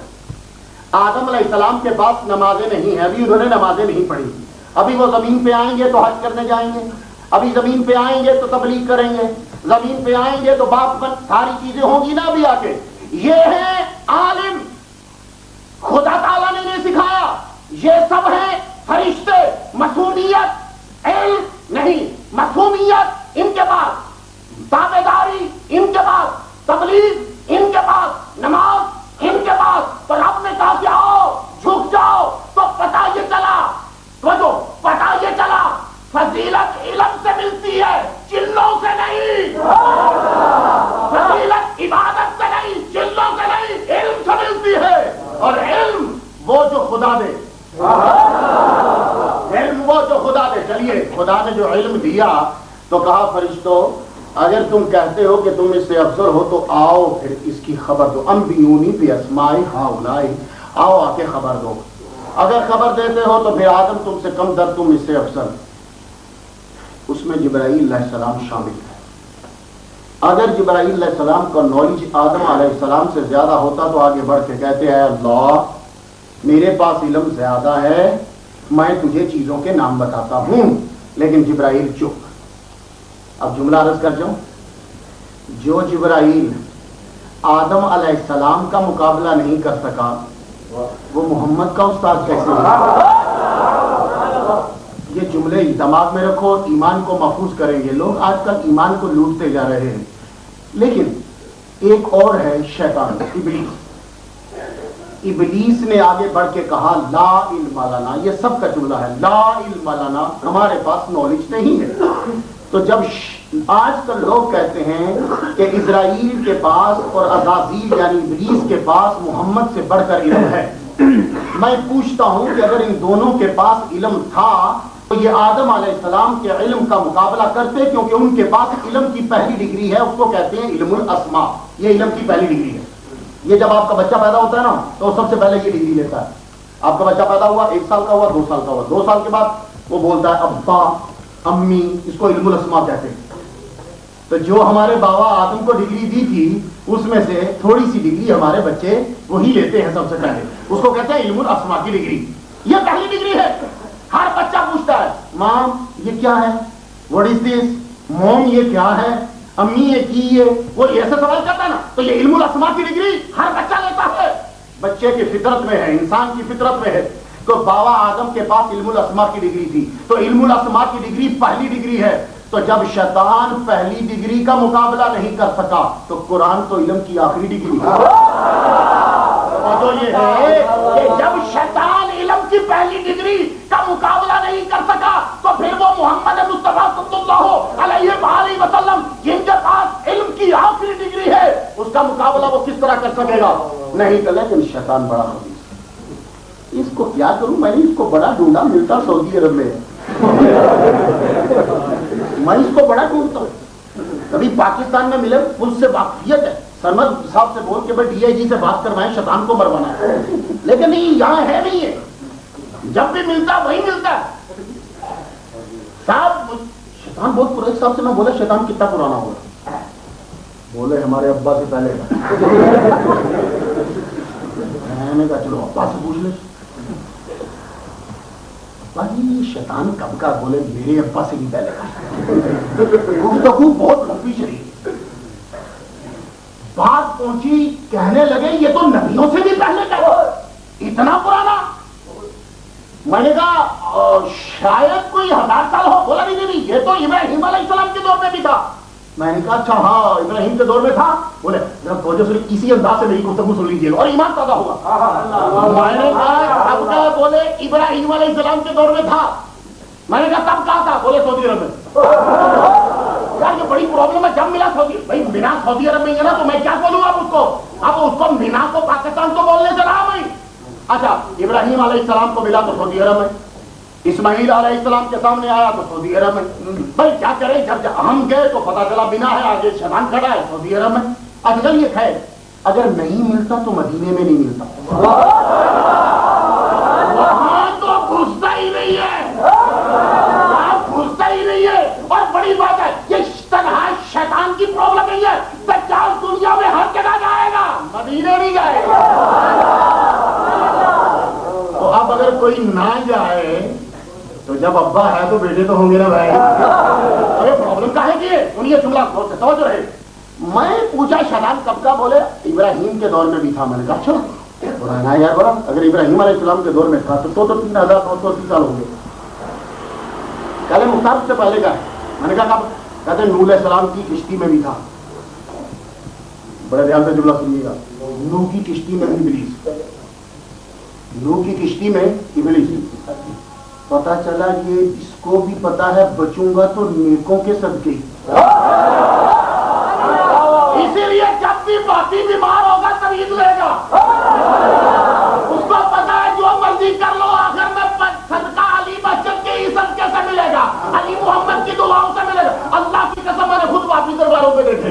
آدم علیہ السلام کے پاس نمازیں نہیں ہیں، ابھی انہوں نے نمازیں نہیں پڑھی. ابھی وہ زمین پہ آئیں گے تو حج کرنے جائیں گے، ابھی زمین پہ آئیں گے تو تبلیغ کریں گے، زمین پہ آئیں گے تو باپ بن ساری چیزیں ہوں گی نا ابھی آ کے. یہ ہے عالم، خدا تعالیٰ نے انہیں سکھایا. یہ سب ہے فرشتے. معصومیت علم نہیں، معصومیت ان کے پاس، تابع داری ان کے پاس، تبلیغ ان کے پاس، نماز ان کے پاس. تو رب نے کہا کہ آؤ جھک جاؤ. تو پتہ یہ چلا، تو پتہ یہ چلا فضیلت علم سے ملتی ہے، چلوں سے نہیں. فضیلت عبادت سے نہیں، چلوں سے نہیں، علم سے ملتی ہے. اور علم وہ جو خدا دے، علم وہ جو خدا دے. چلیے خدا نے جو علم دیا تو کہا فرشتوں اگر تم کہتے ہو کہ تم اس سے افضل ہو تو آؤ پھر اس کی خبر دو. انبئونی باسماء ہؤلاء، آؤ آ کے خبر دو. اگر خبر دیتے ہو تو پھر آدم تم سے کم در، تم اس سے افضل. اس میں جبرائیل علیہ السلام شامل ہے. اگر جبرائیل علیہ السلام کا نالج آدم علیہ السلام سے زیادہ ہوتا تو آگے بڑھ کے کہتے ہیں اللہ میرے پاس علم زیادہ ہے، میں تجھے چیزوں کے نام بتاتا ہوں. لیکن جبرائیل چپ. اب جملہ عرض کر جاؤں، جو جبرائیل آدم علیہ السلام کا مقابلہ نہیں کر سکا وہ محمد کا استاد کیسے ہے؟ یہ جملے دماغ میں رکھو، ایمان کو محفوظ کریں گے. لوگ آج کل ایمان کو لوٹتے جا رہے ہیں. لیکن ایک اور ہے شیطان، ابلیس. ابلیس نے آگے بڑھ کے کہا لا علم لنا، یہ سب کا جملہ ہے، لا علم لنا، ہمارے پاس نالج نہیں ہے. تو جب آج کل لوگ کہتے ہیں کہ اسرائیل کے پاس اور عزازیل یعنی ابلیس کے پاس محمد سے بڑھ کر علم ہے، میں پوچھتا ہوں کہ اگر ان دونوں کے پاس علم تھا تو یہ آدم علیہ السلام کے علم کا مقابلہ کرتے، کیونکہ ان کے پاس علم کی پہلی ڈگری ہے، اس کو کہتے ہیں علم الاسماء. یہ علم کی پہلی ڈگری ہے. یہ جب آپ کا بچہ پیدا ہوتا ہے نا تو سب سے پہلے یہ ڈگری لیتا ہے. آپ کا بچہ پیدا ہوا 1 سال کا ہوا، 2 سال کا ہوا، 2 سال کے بعد وہ بولتا ہے ابا امی، اس کو علم الاسماء کہتے ہیں. تو جو ہمارے بابا آدم کو ڈگری دی تھی اس میں سے تھوڑی سی ڈگری ہمارے بچے وہی لیتے ہیں سب سے پہلے، اس کو کہتے ہیں علم الاسماء کی ڈگری. یہ پہلی ڈگری ہے. ہر بچہ پوچھتا ہے مام یہ کیا ہے، واٹ از دس، موم یہ کیا ہے، امی یہ کی ہے، وہ ایسے سوال کرتا ہے نا. تو یہ علم الاسماء کی ڈگری ہر بچہ لیتا ہے. بچے کی فطرت میں ہے، انسان کی فطرت میں ہے. تو بابا آدم کے پاس علم الاسماء کی ڈگری تھی، تو علم الاسماء کی ڈگری پہلی ڈگری ہے. تو جب شیطان پہلی ڈگری کا مقابلہ نہیں کر سکا تو قرآن تو علم کی آخری ڈگری ہے. تو یہ ہے کہ جب شیطان علم کی پہلی ڈگری کا مقابلہ نہیں کر سکا تو پھر وہ محمد مصطفیٰ صلی اللہ علیہ وآلہ وسلم جن کے پاس علم کی آخری ڈگری ہے اس کا مقابلہ وہ کس طرح کر سکے گا؟ نہیں کر. لیکن شیطان بڑا خبیث. اس کو کیا کروں، میں نے اس کو بڑا ڈھونڈا، ملتا سعودی عرب میں ہے. میں اس کو بڑا ڈھونڈتا ہوں. کبھی پاکستان میں ملے، پولیس سے واقفیت ہے، سرمد صاحب سے بول کے بھائی ڈی آئی جی سے بات کروائیں، شیطان کو مروانا ہے. لیکن نہیں، یہاں ہے نہیں ہے. جب بھی ملتا وہی ملتا ہے. صاحب شیطان بہت پرانے. صاحب سے میں بولا شیطان کتنا پرانا ہوگا؟ بولے ہمارے ابا سے پہلے. میں نے کہا چلو ابا سے پوچھ لیں. شیطان کب کا؟ بولے میرے ابا سے بھی پہلے. گفتگو بہت لمبی چلی، بات پہنچی کہنے لگے یہ تو نبیوں سے بھی پہلے کا، اتنا پرانا. میں نے کہا شاید کوئی 1000 سال ہو. بولا نہیں، یہ تو ابراہیم علیہ السلام کے دور میں بھی تھا. میں نے کہا اچھا ہاں ابراہیم کے دور میں تھا. بولے اسی انداز سے میری گفتگو سن لیجیے اور ایمان پیدا ہوگا. میں نے کہا تب کا؟ بولے ابراہیم علیہ السلام کے دور میں تھا. میں نے کہا تب کہاں تھا؟ بولے سعودی عرب میں. یار یہ بڑی پرابلم ہے. جب ملا سعودی، بھائی مینا سعودی عرب میں ہے نا تو میں کیا بولوں اب اس کو؟ اب اس کو مینا کو پاکستان کو بولنے سے رہا میں. اچھا ابراہیم علیہ السلام کو ملا تو سعودی عرب میں، اسماعیل علیہ السلام کے سامنے آیا تو سعودی عرب میں. بھائی کیا کریں، جب ہم گئے تو پتا چلا بنا ہے، آگے شیطان کھڑا ہے سعودی عرب میں. اچھا چلیے خیر، اگر نہیں ملتا تو مدینے میں نہیں ملتا. وہاں تو گھستا ہی نہیں ہے, گھستا ہی نہیں ہے. اور بڑی بات ہے, یہ تنہا شیطان کی پرابلم نہیں ہے. دجال دنیا میں ہر جگہ جائے گا, مدینے نہیں جائے گا. تو اب اگر کوئی نہ جائے تو جب ابا ہے تو بیٹے تو ہوں گے نا بھائی. ارے پرابلم کا ہے کہ انہیں یہ جملہ توجہ رہے. میں پوچھا شیطان کب کا, بولے ابراہیم کے دور میں بھی تھا. میں نے کہا اچھا پرانا یار بڑا, اگر ابراہیم علیہ السلام کے دور میں تھا تو 3930 سال ہوں گے. کہلے مختار سے پہلے کا ہے. میں نے کہا کب؟ کہتے نوح علیہ السلام کی کشتی میں بھی تھا. بڑے دھیان سے جملہ سنیے گا. نوح کی کشتی میں ابلیس, نوح کی کشتی میں ابلیس. پتا چلا یہ اس کو بھی پتا ہے بچوں گا تو نیکوں کے صدقے. اسی لیے جب بھی باقی بیمار ہوگا طبیعت لے گا. اس کو پتا ہے جو مرضی کر لو آخر میں صدقہ علی مسجد کے ہی صدقے سے ملے گا, علی محمد کی دعاؤں سے ملے گا. اللہ کی قسم میں نے خود باقی درباروں پہ دیکھے.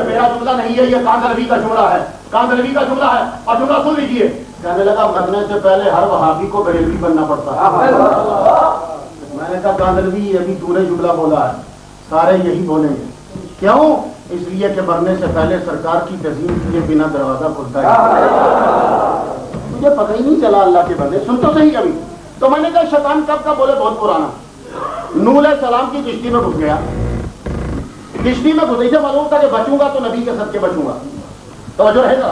میرا جملہ نہیں ہے, یہ کاندھلوی کا جملہ ہے, کاندھلوی کا جملہ ہے. اور جملہ سن لیجیے. کہنے لگا مرنے سے پہلے ہر وہابی کو بریلوی بننا پڑتا ہے. میں نے کہا کاندھلوی ابھی تو نے جملہ بولا ہے, سارے یہی بولیں گے. کیوں؟ اس لیے کہ مرنے سے پہلے سرکار کی تعظیم کے بنا دروازہ کھلتا ہے. مجھے پتہ ہی نہیں چلا اللہ کے بندے. سن تو صحیح ابھی. تو میں نے کہا شیطان کب کا, بولے بہت پرانا. نوح علیہ السلام کی کشتی میں گھس گیا. کشتی میں گھسے, معلوم تھا کہ بچوں گا تو نبی کے صدقے بچوں گا. توجہ رہے گا.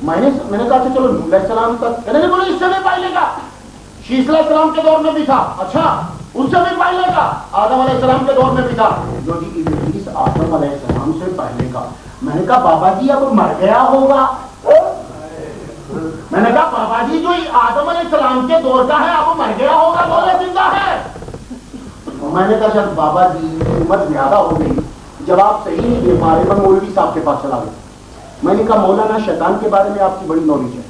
میں نے کہا کہ چلو نوح علیہ السلام تک, کہنے بولے اس سے بھی پہلے کا شیش علیہ السلام کے دور میں بھی تھا. اچھا اس سے بھی پہلے کا آدم علیہ السلام کے دور میں بھی تھا. جو جی ابلیس آدم علیہ السلام سے پہلے کا. میں نے کہا بابا جی اب مر گیا ہوگا. میں نے کہا بابا جی جو آدم علیہ السلام کے دور کا ہے اب مر گیا ہوگا, بولے زندہ ہے. میں نے کہا شاید بابا جی عمر زیادہ ہو گئی, جواب صحیح نہیں دے پا رہے. میں مولوی صاحب کے پاس چلا گیا. میں نے کہا مولانا شیطان کے بارے میں آپ کی بڑی نالج ہے,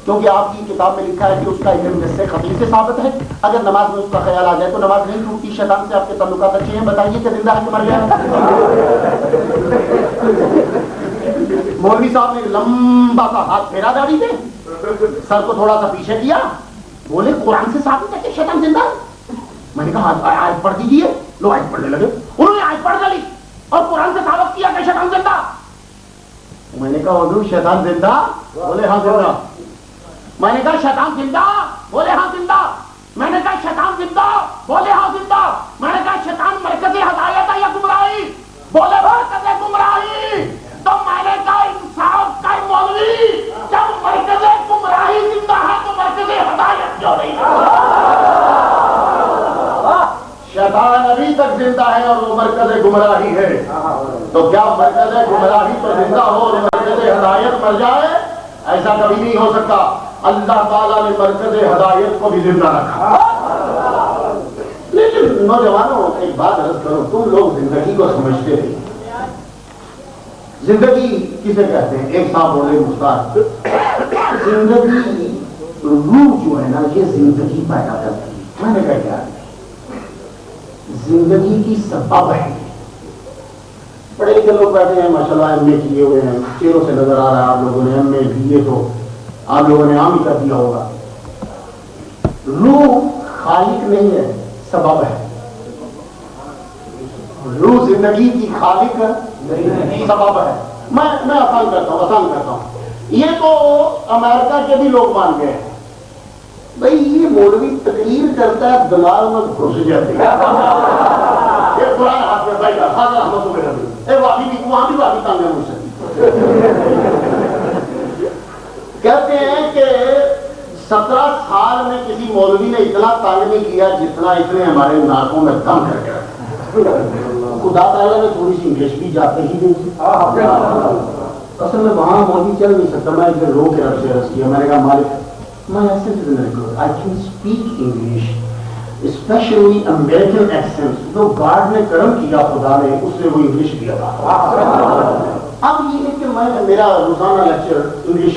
کیونکہ آپ کی کتاب میں لکھا ہے کہ اس کا علم جس سے خطیر سے ثابت ہے. اگر نماز میں اس کا خیال آ جائے تو نماز نہیں ٹوٹتی. شیطان سے آپ کے تعلقات اچھے ہیں, بتائیے کہ زندہ ہے کہ مر گیا. مولوی صاحب نے لمبا سا ہاتھ پھیرا داڑھی پہ, سر کو تھوڑا سا پیچھے کیا, بولے قرآن سے ثابت ہے کہ شیطان زندہ ہے. میں نے کہا آیت پڑھ دیجیے. لو آیت پڑھنے لگے. انہوں نے آیت پڑھ ڈالی اور قرآن سے ثابت کیا کہ شیطان زندہ. میں نے کہا حضور شیطان زندہ, بولے ہاں زندہ. میں نے کہا شیطان زندہ, بولے ہاں زندہ. میں نے کہا شیطان زندہ, بولے ہاں زندہ. میں نے کہا شیطان مرکز ہدایت ہے یا گمراہی, بولے مرکز گمراہی. تو میں نے کہا انصاف کر مولوی, جب مرکز گمراہی زندہ ہے تو مرکز ہدایت کیوں نہیں؟ شیطان ابھی تک زندہ ہے اور وہ مرکز گمراہی ہے. تو کیا مرکز گمراہی تو زندہ ہو اور مرکز ہدایت مر جائے؟ ایسا کبھی نہیں ہو سکتا. اللہ تعالیٰ نے مرکز ہدایت کو بھی زندہ رکھا. لیکن نوجوانوں ایک بات عرض کرو, تم لوگ زندگی کو سمجھتے تھے. زندگی کسے کہتے ہیں؟ ایک صاحب بولے مختار, زندگی روح جو ہے نا یہ زندگی پیدا کرتی ہے. میں نے کہا کیا زندگی کی سبب ہے. پڑھے لکھے لوگ بیٹھے ہیں ماشاءاللہ, ایم اے کیے ہوئے ہیں, چہروں سے نظر آ رہا ہے آپ لوگوں نے ایم اے کیے تو آپ لوگوں نے عام ہی کر دیا ہوگا. روح خالق نہیں ہے, سبب ہے. روح زندگی کی خالق سبب ہے. میں آسان کرتا ہوں. یہ تو امریکہ کے بھی لوگ مان گئے بھائی, یہ مولوی تقریر کرتا ہے دماغ میں گھس جاتی ہے. یہ قرآن ہاتھ میں بیٹھا وہاں بھی واقعی تانگ ہے مجھ سے. کہتے ہیں کہ 17 سال میں کسی مولوی نے اتنا تانگ نہیں کیا جتنا اتنے ہمارے ناکوں میں دم کر گیا. خدا تعالیٰ نے تھوڑی سی انگلش بھی جاتے ہی نہیں. اصل میں وہاں مولوی چل نہیں سکتا. میں ایک دن رو کے رب سے عرض کیا, میں نے کہا مالک میں ایسے I can speak English, especially American accents. جو گاڈ نے کرم کیا خدا نے, اس نے وہ انگلش دیا تھا. اب یہ ہے کہ میں میرا روزانہ لیکچر انگلش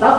10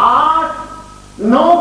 8-9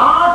8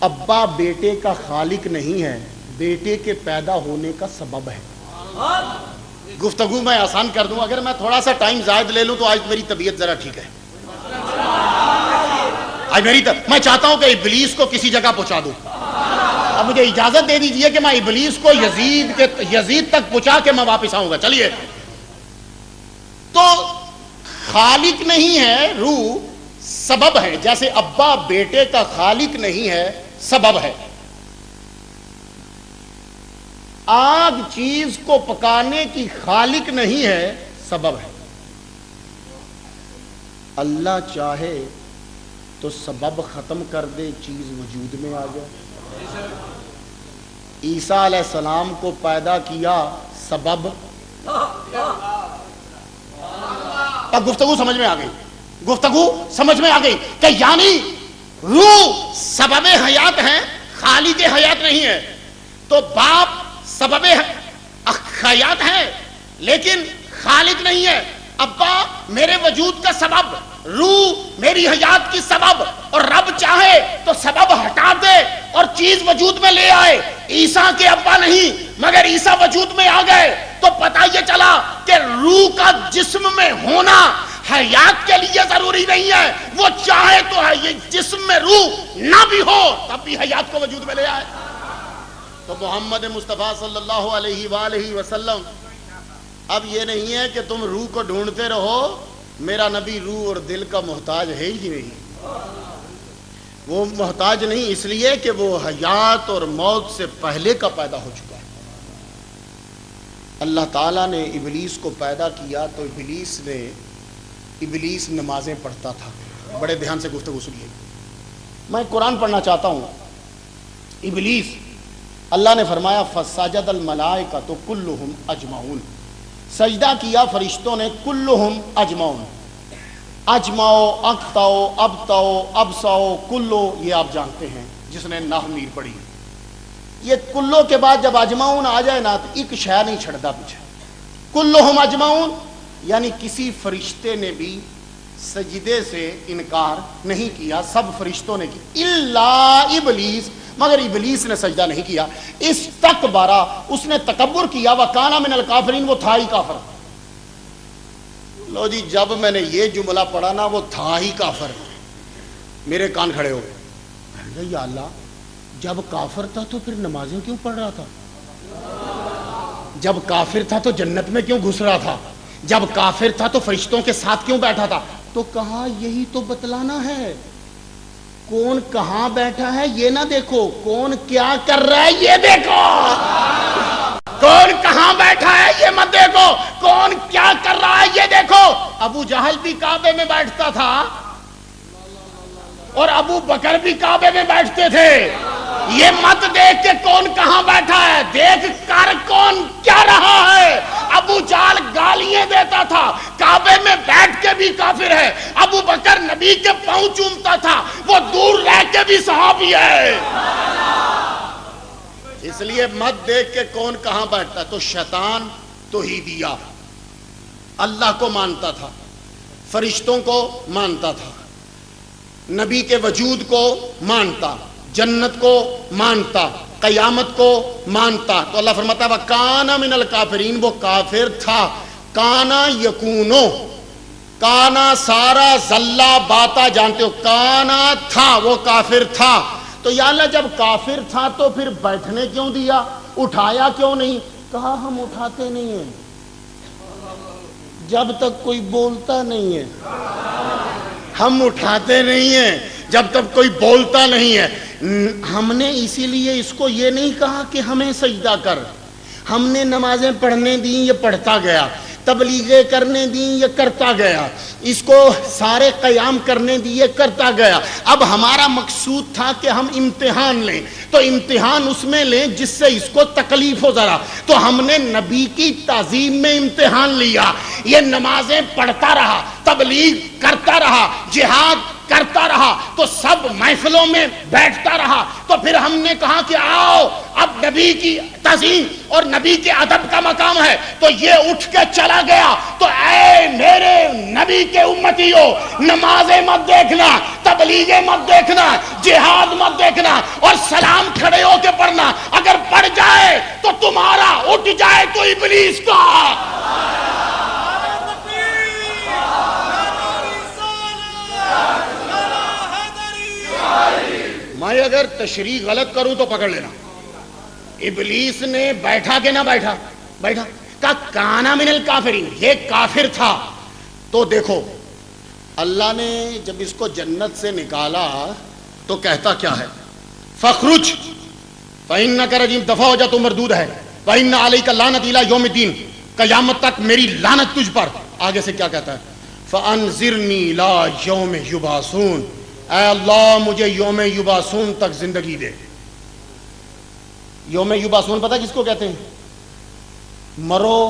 ابا بیٹے کا خالق نہیں ہے، بیٹے کے پیدا ہونے کا سبب ہے۔ گفتگو میں آسان کر دوں، اگر میں تھوڑا سا ٹائم زائد لے لوں تو آج میری طبیعت ذرا ٹھیک ہے۔ آج میں چاہتا ہوں کہ ابلیس کو کسی جگہ پہنچا دوں۔ اب مجھے اجازت دے دیجئے کہ میں ابلیس کو یزید تک پہنچا کے میں واپس آؤں گا۔ چلیے، تو خالق نہیں ہے، روح سبب ہے، جیسے ابا بیٹے کا خالق نہیں ہے، سبب ہے۔ آگ چیز کو پکانے کی خالق نہیں ہے، سبب ہے۔ اللہ چاہے تو سبب ختم کر دے، چیز وجود میں آ جائے۔ عیسیٰ علیہ السلام کو پیدا کیا، سبب۔ اب گفتگو سمجھ میں آ گئی کہ یعنی روح سبب حیات ہے، خالق حیات نہیں ہے۔ تو باپ سبب حیات ہے لیکن خالق نہیں ہے۔ ابا میرے وجود کا سبب، روح میری حیات کی سبب، اور رب چاہے تو سبب ہٹا دے اور چیز وجود میں لے آئے۔ عیسیٰ کے ابا نہیں، مگر عیسیٰ وجود میں آ گئے تو پتہ یہ چلا کہ روح کا جسم میں ہونا حیات کے لیے ضروری نہیں ہے۔ وہ چاہے تو ہے یہ جسم میں روح نہ بھی ہو تب بھی حیات کو وجود میں لے آئے۔ تو محمد مصطفیٰ صلی اللہ علیہ وآلہ وسلم، اب یہ نہیں ہے کہ تم روح کو ڈھونڈتے رہو، میرا نبی روح اور دل کا محتاج ہے ہی نہیں۔ وہ محتاج نہیں اس لیے کہ وہ حیات اور موت سے پہلے کا پیدا ہو چکا ہے۔ اللہ تعالیٰ نے ابلیس کو پیدا کیا تو ابلیس نمازیں پڑھتا تھا۔ بڑے دھیان سے گفتگو سنیے، میں قرآن پڑھنا چاہتا ہوں۔ ابلیس، اللہ نے فرمایا فسجد الملائکۃ کلہم اجمعون، سجدہ کیا فرشتوں نے، کلہم اجمعون، اجمعو، اقتعو، ابتعو، ابسعو، کلو، یہ آپ جانتے ہیں جس نے نحو میر پڑھی۔ یہ کلو کے بعد جب اجمعون آ جائے نا تو ایک شے نہیں چھڑتا پیچھے۔ کلہم اجمعون یعنی کسی فرشتے نے بھی سجدے سے انکار نہیں کیا، سب فرشتوں نے کی، الا ابلیس، مگر ابلیس نے سجدہ نہیں کیا۔ استکبرا، اس نے تکبر کیا، وکانا من الکافرین، وہ تھا ہی کافر۔ لو جی، جب میں نے یہ جملہ پڑھا نا وہ تھا ہی کافر، میرے کان کھڑے ہو گئے۔ یا اللہ، جب کافر تھا تو پھر نمازیں کیوں پڑھ رہا تھا؟ جب کافر تھا تو جنت میں کیوں گھس رہا تھا؟ جب کافر تھا تو فرشتوں کے ساتھ کیوں بیٹھا تھا؟ تو کہا یہی تو بتلانا ہے، کون کہاں بیٹھا ہے یہ نہ دیکھو، کون کیا کر رہا ہے یہ دیکھو۔ کون کہاں بیٹھا ہے یہ مت دیکھو، کون کیا کر رہا ہے یہ دیکھو۔ ابو جہل بھی کعبے میں بیٹھتا تھا اور ابو بکر بھی کعبے میں بیٹھتے تھے۔ یہ مت دیکھ کے کون کہاں بیٹھا ہے، دیکھ کر کون کیا رہا ہے۔ ابو جہل گالیاں دیتا تھا، کعبے میں بیٹھ کے بھی کافر ہے۔ ابو بکر نبی کے پاؤں چومتا تھا، وہ دور رہ کے بھی صحابی ہے۔ اس لیے مت دیکھ کے کون کہاں بیٹھتا۔ تو شیطان توحیدیہ، اللہ کو مانتا تھا، فرشتوں کو مانتا تھا، نبی کے وجود کو مانتا، جنت کو مانتا، قیامت کو مانتا۔ تو اللہ فرماتا ہے وَكَانَ مِنَ الْكَافِرِينَ، وہ کافر تھا۔ کانا یکونو، کانا سارا زلہ باتا جانتے ہو، کانا تھا، وہ کافر تھا۔ تو یا اللہ جب کافر تھا تو پھر بیٹھنے کیوں دیا، اٹھایا کیوں نہیں؟ کہا ہم اٹھاتے نہیں ہیں جب تک کوئی بولتا نہیں ہے، ہم اٹھاتے نہیں ہیں جب تک کوئی بولتا نہیں ہے۔ ہم نے اسی لیے اس کو یہ نہیں کہا کہ ہمیں سجدہ کر، ہم نے نمازیں پڑھنے دیں یہ پڑھتا گیا، تبلیغیں کرنے دیں یہ کرتا گیا، اس کو سارے قیام کرنے دیے کرتا گیا۔ اب ہمارا مقصود تھا کہ ہم امتحان لیں، تو امتحان اس میں لیں جس سے اس کو تکلیف ہو ذرا، تو ہم نے نبی کی تعظیم میں امتحان لیا۔ یہ نمازیں پڑھتا رہا، تبلیغ کرتا رہا، جہاد کرتا رہا، تو سب محفلوں میں بیٹھتا رہا۔ تو پھر ہم نے کہا کہ آؤ اب نبی کی تعظیم اور نبی کے ادب کا مقام ہے، تو یہ اٹھ کے چلا گیا۔ تو اے میرے نبی کے امتیوں، نمازیں مت دیکھنا، تبلیغ مت دیکھنا، جہاد مت دیکھنا، اور سلام کھڑے ہو کے پڑھنا. اگر پڑھ جائے تو تمہارا، اٹھ جائے تو ابلیس کا. میں اگر تشریح غلط کروں تو پکڑ لینا. ابلیس نے بیٹھا کہ نہ بیٹھا؟ بیٹھا. کا کانا من الکافرین، یہ کافر تھا. تو دیکھو اللہ نے جب اس کو جنت سے نکالا تو کہتا کیا ہے؟ فخرج فإنک رجیم، دفع ہو جا تو مردود ہے. وإن علیک لعنت الی یوم الدین، قیامت تک میری لعنت تجھ پر. آگے سے کیا کہتا ہے؟ فانذرنی الی یوم یبعثون، اے اللہ مجھے یوم یبعثون تک زندگی دے. یوم یبعثون پتہ کس کو کہتے ہیں؟ مرو،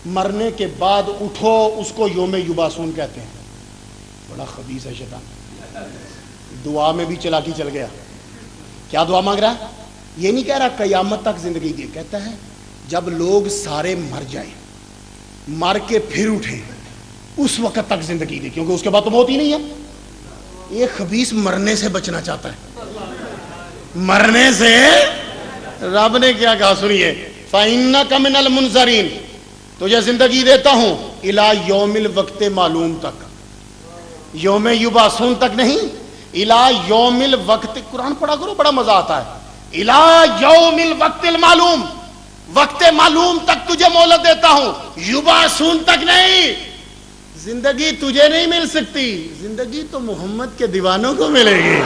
مرنے کے بعد اٹھو، اس کو یوم یبعثون کہتے ہیں. بڑا خبیث ہے شیطان. دعا میں بھی چلاکی چل گیا. کیا دعا مانگ رہا ہے؟ یہ نہیں کہہ رہا قیامت تک زندگی دے، کہتا ہے جب لوگ سارے مر جائیں، مر کے پھر اٹھیں، اس وقت تک زندگی دے، کیونکہ اس کے بعد تو موت ہی نہیں ہے. یہ خبیث مرنے سے بچنا چاہتا ہے. مرنے سے رب نے کیا کہا سنیے، فَإِنَّكَ مِنَ الْمُنظَرِينَ، تجھے زندگی دیتا ہوں اِلَى یوم الوقت معلوم تک. یوم یبعثون تک نہیں، اِلَى یوم الوقت. قرآن پڑھا کرو، بڑا مزہ آتا ہے. اِلَى یوم الوقت المعلوم، وقت معلوم تک تجھے مہلت دیتا ہوں، یبعثون تک نہیں. زندگی تجھے نہیں مل سکتی، زندگی تو محمد کے دیوانوں کو ملے گی.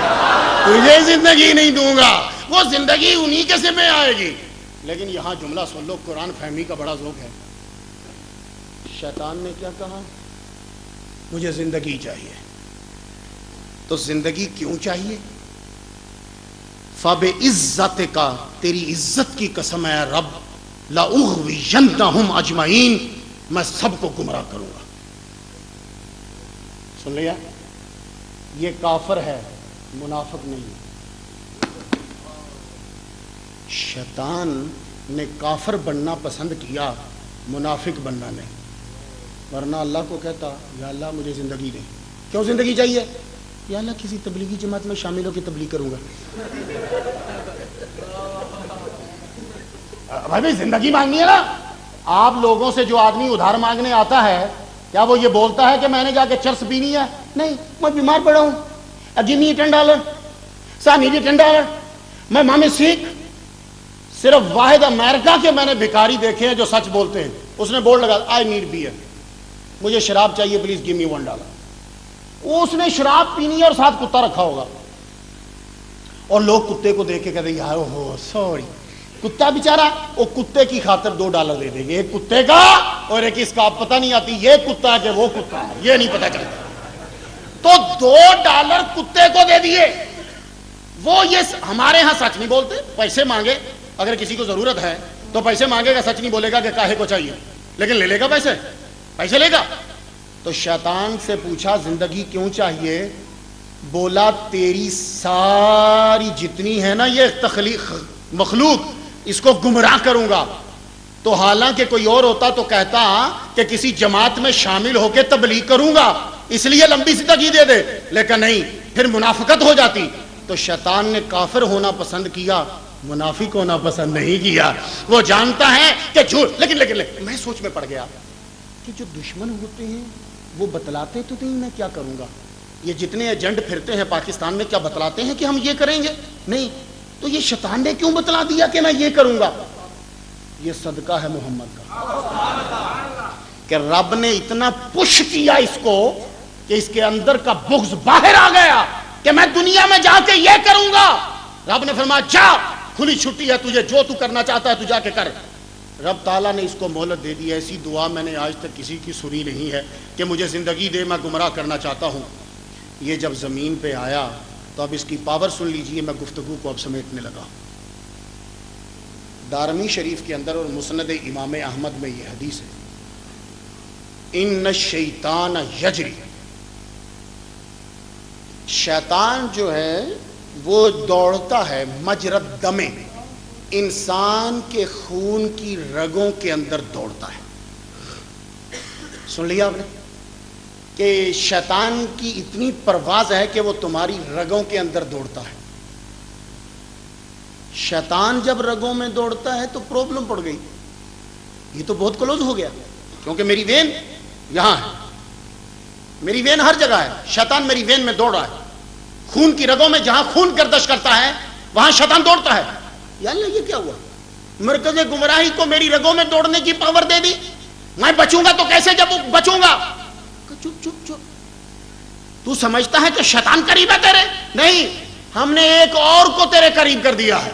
تجھے زندگی نہیں دوں گا، وہ زندگی انہی کے ذمہ آئے گی. لیکن یہاں جملہ سن لو، قرآن فہمی کا بڑا ذوق ہے. شیطان نے کیا کہا؟ مجھے زندگی چاہیے. تو زندگی کیوں چاہیے؟ فَبِعِزَّتِكَ، تیری عزت کی قسم ہے رب، لَأُغْوِيَنَّهُمْ أَجْمَعِينَ، میں سب کو گمراہ کروں گا. سن لیا؟ یہ کافر ہے، منافق نہیں. شیطان نے کافر بننا پسند کیا، منافق بننا نہیں. ورنہ اللہ کو کہتا یا اللہ مجھے زندگی دے. کیوں زندگی چاہیے؟ یا اللہ کسی تبلیغی جماعت میں شامل ہو کے تبلیغ کروں گا. بھائی زندگی مانگنی ہے نا. آپ لوگوں سے جو آدمی ادھار مانگنے آتا ہے، کیا وہ یہ بولتا ہے کہ میں نے جا کے چرس پینی ہے؟ نہیں، میں بیمار پڑا ہوں، give me $10, sir need $10. میں مامی سیکھ. صرف واحد امریکہ کے میں نے بھکاری دیکھے ہیں جو سچ بولتے ہیں. اس نے بورڈ لگا آئی نیڈ بیئر، مجھے شراب چاہیے پلیز گیو می $1. اس نے شراب پینی ہے اور ساتھ کتا رکھا ہوگا، اور لوگ کتے کو دیکھ کے کہتے ہیں یار اوہ سوری. کتا بیچارہ وہ کتے کی خاطر $2 دے دیں گے، ایک کتے کا اور ایک اس کا. آپ پتہ نہیں آتی یہ کتا ہے کہ وہ کتا ہے، یہ نہیں پتہ چلتا. تو $2 کتے کو دے دیے. وہ یہ ہمارے ہاں سچ نہیں بولتے، پیسے مانگے اگر کسی کو ضرورت ہے تو پیسے مانگے گا، سچ نہیں بولے گا کہ کاہے کو چاہیے، لیکن لے لے گا پیسے لے گا. تو شیطان سے پوچھا زندگی کیوں چاہیے؟ بولا تیری ساری جتنی ہے نا یہ تخلیق مخلوق، اس کو گمراہ کروں گا. تو حالانکہ کوئی اور ہوتا تو کہتا کہ کسی جماعت میں شامل ہو کے تبلیغ کروں گا، اس لیے لمبی زندگی دے دے، لیکن نہیں، پھر منافقت ہو جاتی. تو شیطان نے کافر ہونا پسند کیا، منافق ہونا پسند نہیں کیا. وہ جانتا ہے کہ جھوٹ. لیکن میں سوچ میں پڑ گیا کہ جو دشمن ہوتے ہیں وہ بتلاتے تو نہیں میں کیا کروں گا. یہ جتنے ایجنٹ پھرتے ہیں پاکستان میں کیا بتلاتے ہیں کہ ہم یہ کریں گے؟ نہیں. تو یہ شیطان نے کیوں بتلا دیا کہ میں یہ کروں گا؟ یہ صدقہ ہے محمد کا کہ رب نے اتنا پش کیا اس کو کہ اس کے اندر کا بغض باہر آ گیا کہ میں دنیا میں جا کے یہ کروں گا. رب نے فرمایا جا، کھلی چھٹی ہے تجھے، جو تو کرنا چاہتا ہے تو جا کے کر. رب تعالیٰ نے اس کو مہلت دے دی. ایسی دعا میں نے آج تک کسی کی سنی نہیں ہے کہ مجھے زندگی دے، میں گمراہ کرنا چاہتا ہوں. یہ جب زمین پہ آیا تو اب اس کی پاور سن لیجئے. میں گفتگو کو اب سمیٹنے لگا. دارمی شریف کے اندر اور مسند امام احمد میں یہ حدیث ہے، ان الشیطان یجری، شیطان جو ہے وہ دوڑتا ہے مجرد دم، انسان کے خون کی رگوں کے اندر دوڑتا ہے. سن لیا آپ نے؟ کہ شیطان کی اتنی پرواز ہے کہ وہ تمہاری رگوں کے اندر دوڑتا ہے. شیطان جب رگوں میں دوڑتا ہے تو پرابلم پڑ گئی. یہ تو بہت کلوز ہو گیا کیونکہ میری وین یہاں ہے, میری وین ہر جگہ ہے, شیطان میری وین میں دوڑ رہا ہے. خون کی رگوں میں جہاں خون گردش کرتا ہے وہاں شیطان دوڑتا ہے. یا اللہ یہ کیا ہوا؟ مرکز گمراہی کو میری رگوں میں دوڑنے کی پاور دے دی. میں بچوں گا تو کیسے جب بچوں گا؟ چپ چپ چپ. تو سمجھتا ہے کہ شیطان قریب ہے تیرے؟ نہیں, ہم نے ایک اور کو تیرے قریب کر دیا ہے.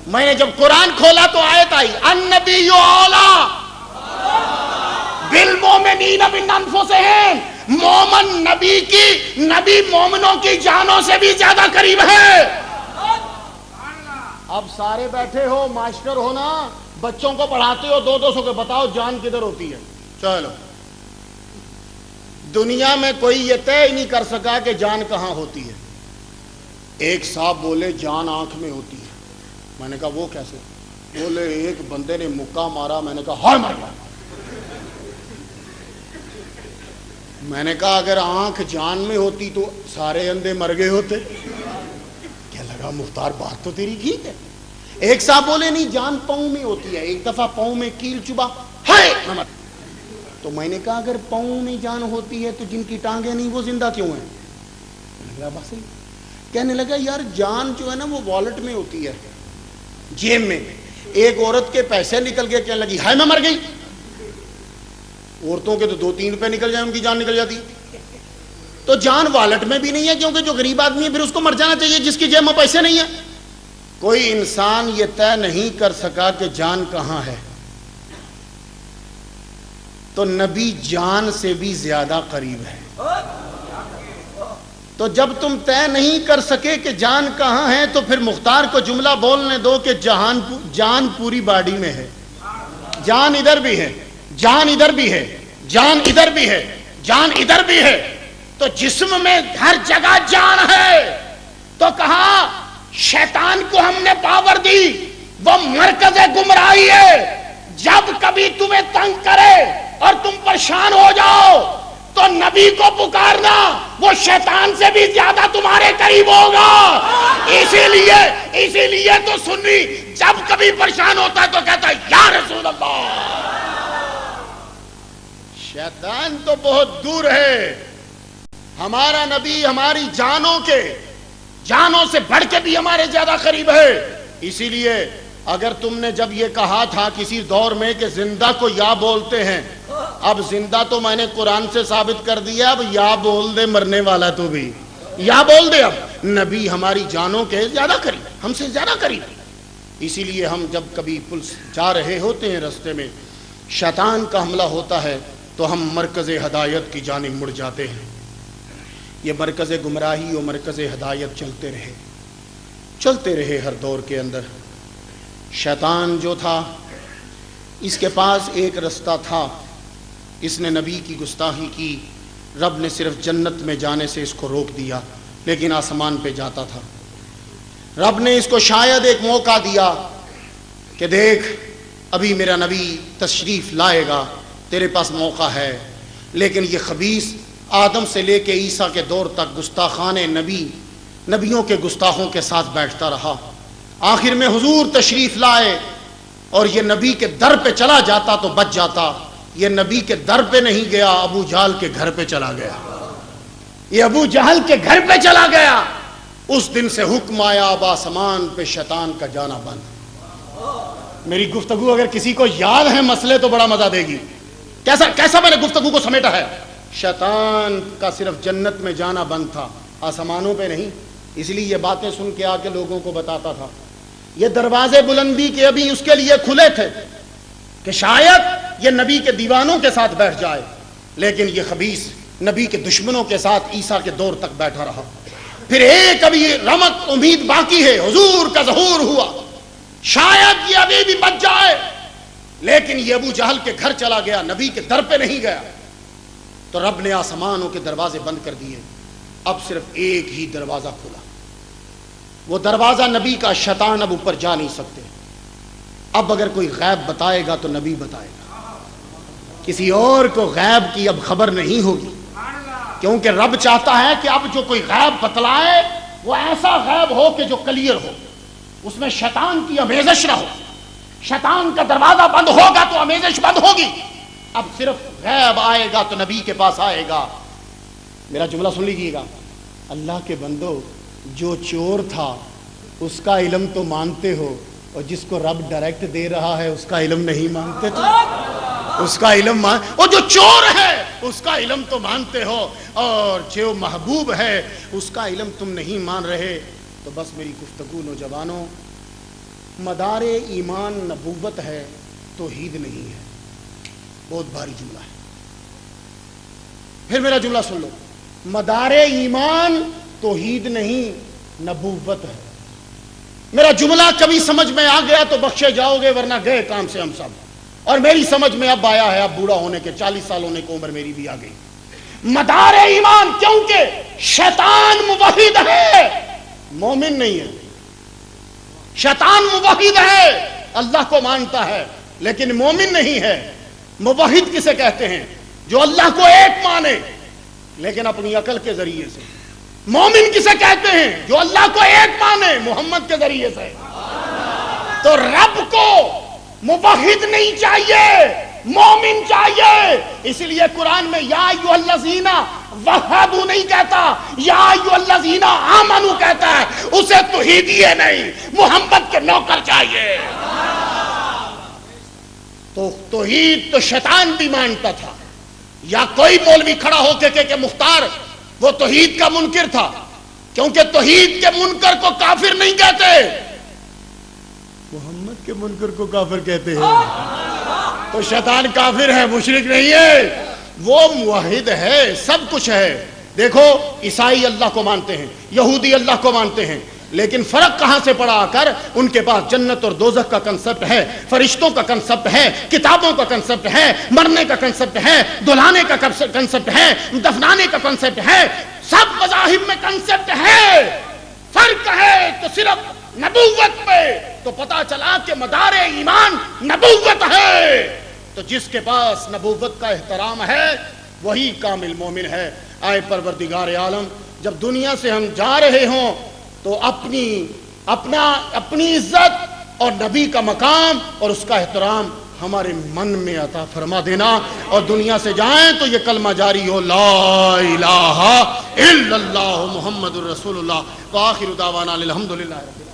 میں نے جب قرآن کھولا تو آیت آئی النبی اولیٰ بالمؤمنین من انفسہم. مومن نبی مومنوں کی جانوں سے بھی زیادہ قریب ہے. اب سارے بیٹھے ہو, ماسٹر ہو نا, بچوں کو پڑھاتے ہو 200 کے, بتاؤ جان کدھر ہوتی ہے؟ چلو, دنیا میں کوئی یہ طے ہی نہیں کر سکا کہ جان کہاں ہوتی ہے. ایک صاحب بولے جان آنکھ میں ہوتی ہے. میں نے کہا وہ کیسے؟ بولے ایک بندے نے مکہ مارا. میں نے کہا ہائے مر گیا. میں نے کہا اگر آنکھ جان میں ہوتی تو سارے اندھے مر گئے ہوتے. کیا لگا مختار بات تو تیری ٹھیک ہے. ایک صاحب بولے نہیں جان پاؤں میں ہوتی ہے. ایک دفعہ پاؤں میں کیل چبا, ہائے. تو میں نے کہا اگر پاؤں میں جان ہوتی ہے تو جن کی ٹانگیں نہیں وہ زندہ کیوں ہیں؟ بس کہنے لگا یار جان جو ہے نا وہ والٹ میں ہوتی ہے, جیب میں. ایک عورت کے پیسے نکل گئے, کہنے لگی ہائے میں مر گئی. عورتوں کے تو 2-3 روپے نکل جائیں ان کی جان نکل جاتی. تو جان والٹ میں بھی نہیں ہے کیونکہ جو غریب آدمی ہے پھر اس کو مر جانا چاہیے جس کی جیب میں پیسے نہیں ہیں. کوئی انسان یہ طے نہیں کر سکا کہ جان کہاں ہے. تو نبی جان سے بھی زیادہ قریب ہے. تو جب تم طے نہیں کر سکے کہ جان کہاں ہے تو پھر مختار کو جملہ بولنے دو کہ جان پوری باڈی میں ہے. جان ادھر بھی ہے, جان ادھر بھی ہے, جان ادھر بھی ہے, جان ادھر بھی ہے. تو جسم میں ہر جگہ جان ہے. تو کہا شیطان کو ہم نے پاور دی, وہ مرکز گمراہی ہے. جب کبھی تمہیں تنگ کرے اور تم پریشان ہو جاؤ تو نبی کو پکارنا, وہ شیطان سے بھی زیادہ تمہارے قریب ہوگا. اسی لیے تو سنی جب کبھی پریشان ہوتا ہے تو کہتا ہے یا رسول اللہ. شیطان تو بہت دور ہے, ہمارا نبی ہماری جانوں سے بڑھ کے بھی ہمارے زیادہ قریب ہے. اسی لیے اگر تم نے جب یہ کہا تھا کسی دور میں کہ زندہ کو یا بولتے ہیں, اب زندہ تو میں نے قرآن سے ثابت کر دیا, اب یا بول دے مرنے والا تو بھی یا بول دے. اب نبی ہماری جانوں کے زیادہ قریب, ہم سے زیادہ قریب. اسی لیے ہم جب کبھی پلس جا رہے ہوتے ہیں رستے میں شیطان کا حملہ ہوتا ہے تو ہم مرکز ہدایت کی جانب مڑ جاتے ہیں. یہ مرکز گمراہی اور مرکز ہدایت چلتے رہے ہر دور کے اندر. شیطان جو تھا اس کے پاس ایک رستہ تھا, اس نے نبی کی گستاخی کی. رب نے صرف جنت میں جانے سے اس کو روک دیا لیکن آسمان پہ جاتا تھا. رب نے اس کو شاید ایک موقع دیا کہ دیکھ ابھی میرا نبی تشریف لائے گا, تیرے پاس موقع ہے. لیکن یہ خبیث آدم سے لے کے عیسیٰ کے دور تک گستاخان نبیوں کے گستاخوں کے ساتھ بیٹھتا رہا. آخر میں حضور تشریف لائے اور یہ نبی کے در پہ چلا جاتا تو بچ جاتا. یہ نبی کے در پہ نہیں گیا, ابو جہل کے گھر پہ چلا گیا. یہ ابو جہل کے گھر پہ چلا گیا. اس دن سے حکم آیا اب آسمان پہ شیطان کا جانا بند. میری گفتگو اگر کسی کو یاد ہے مسئلے تو بڑا مزہ دے گی. کیسا میں نے گفتگو کو سمیٹا ہے. شیطان کا صرف جنت میں جانا بند تھا, آسمانوں پہ نہیں. اس لیے یہ باتیں سن کے آ کے لوگوں کو بتاتا تھا. یہ دروازے بلندی کے ابھی اس کے لیے کھلے تھے کہ شاید یہ نبی کے دیوانوں کے ساتھ بیٹھ جائے, لیکن یہ خبیث نبی کے دشمنوں کے ساتھ عیسیٰ کے دور تک بیٹھا رہا. پھر ایک ابھی رمق امید باقی ہے, حضور کا ظہور ہوا, شاید یہ ابھی بھی بچ جائے. لیکن یہ ابو جہل کے گھر چلا گیا, نبی کے در پہ نہیں گیا. تو رب نے آسمانوں کے دروازے بند کر دیے. اب صرف ایک ہی دروازہ کھلا, وہ دروازہ نبی کا. شیطان اب اوپر جا نہیں سکتے. اب اگر کوئی غیب بتائے گا تو نبی بتائے گا, کسی اور کو غیب کی اب خبر نہیں ہوگی. کیونکہ رب چاہتا ہے کہ اب جو کوئی غیب بتلائے وہ ایسا غیب ہو کہ جو کلیئر ہو، اس میں شیطان کی آمیزش نہ ہو. شیطان کا دروازہ بند ہوگا تو آمیزش بند ہوگی. اب صرف غیب آئے گا تو نبی کے پاس آئے گا. میرا جملہ سن لیجیے گا، اللہ کے بندو، جو چور تھا اس کا علم تو مانتے ہو، اور جس کو رب ڈائریکٹ دے رہا ہے اس کا علم نہیں مانتے. تو اس کا علم وہ جو چور ہے اس کا علم تو مانتے ہو، اور جو محبوب ہے اس کا علم تم نہیں مان رہے. تو بس میری گفتگو نوجوانوں، مدار ایمان نبوت ہے، توحید نہیں ہے. بہت بھاری جملہ ہے. پھر میرا جملہ سن لو، مدار ایمان توحید نہیں نبوت ہے. میرا جملہ کبھی سمجھ میں آ گیا تو بخشے جاؤ گے، ورنہ گئے کام سے ہم سب. اور میری سمجھ میں اب آیا ہے، اب بوڑھا ہونے کے 40 سال ہونے کی عمر میری بھی آ گئی. مدار ایمان، کیونکہ شیطان موحد ہے، مومن نہیں ہے. شیطان موحد ہے، اللہ کو مانتا ہے لیکن مومن نہیں ہے. موحد کسے کہتے ہیں؟ جو اللہ کو ایک مانے لیکن اپنی عقل کے ذریعے سے. مومن کسے کہتے ہیں؟ جو اللہ کو ایک مانے محمد کے ذریعے سے. تو رب کو موحد نہیں چاہیے، مومن چاہیے. اس لیے قرآن میں یا ایھا الذین وحدوا نہیں کہتا، یا ایھا الذین آمنوا کہتا ہے. اسے توحیدی نہیں، محمد کے نوکر چاہیے. تو توحید تو شیطان بھی مانتا تھا. یا کوئی مولوی کھڑا ہو کے کہ مختار وہ توحید کا منکر تھا، کیونکہ توحید کے منکر کو کافر نہیں کہتے، محمد کے منکر کو کافر کہتے ہیں. تو شیطان کافر ہے، مشرک نہیں ہے، وہ موحد ہے، سب کچھ ہے. دیکھو عیسائی اللہ کو مانتے ہیں، یہودی اللہ کو مانتے ہیں، لیکن فرق کہاں سے پڑا آ کر؟ ان کے پاس جنت اور دوزخ کا کنسپٹ ہے، فرشتوں کا کنسپٹ ہے، کتابوں کا کنسپٹ ہے، مرنے کا کنسپٹ ہے، دہلانے کا کنسپٹ ہے، دفنانے کا کنسپٹ ہے. سب مذاہب میں کنسپٹ ہے. فرق ہے تو صرف نبوت پہ. تو پتا چلا کہ مدار ایمان نبوت ہے. تو جس کے پاس نبوت کا احترام ہے وہی کامل مومن ہے. آئے پروردگار عالم، جب دنیا سے ہم جا رہے ہوں تو اپنی عزت اور نبی کا مقام اور اس کا احترام ہمارے من میں عطا فرما دینا. اور دنیا سے جائیں تو یہ کلمہ جاری ہو، لا الہ الا اللہ محمد الرسول اللہ. وآخر دعوانا الحمدللہ رب العالمین.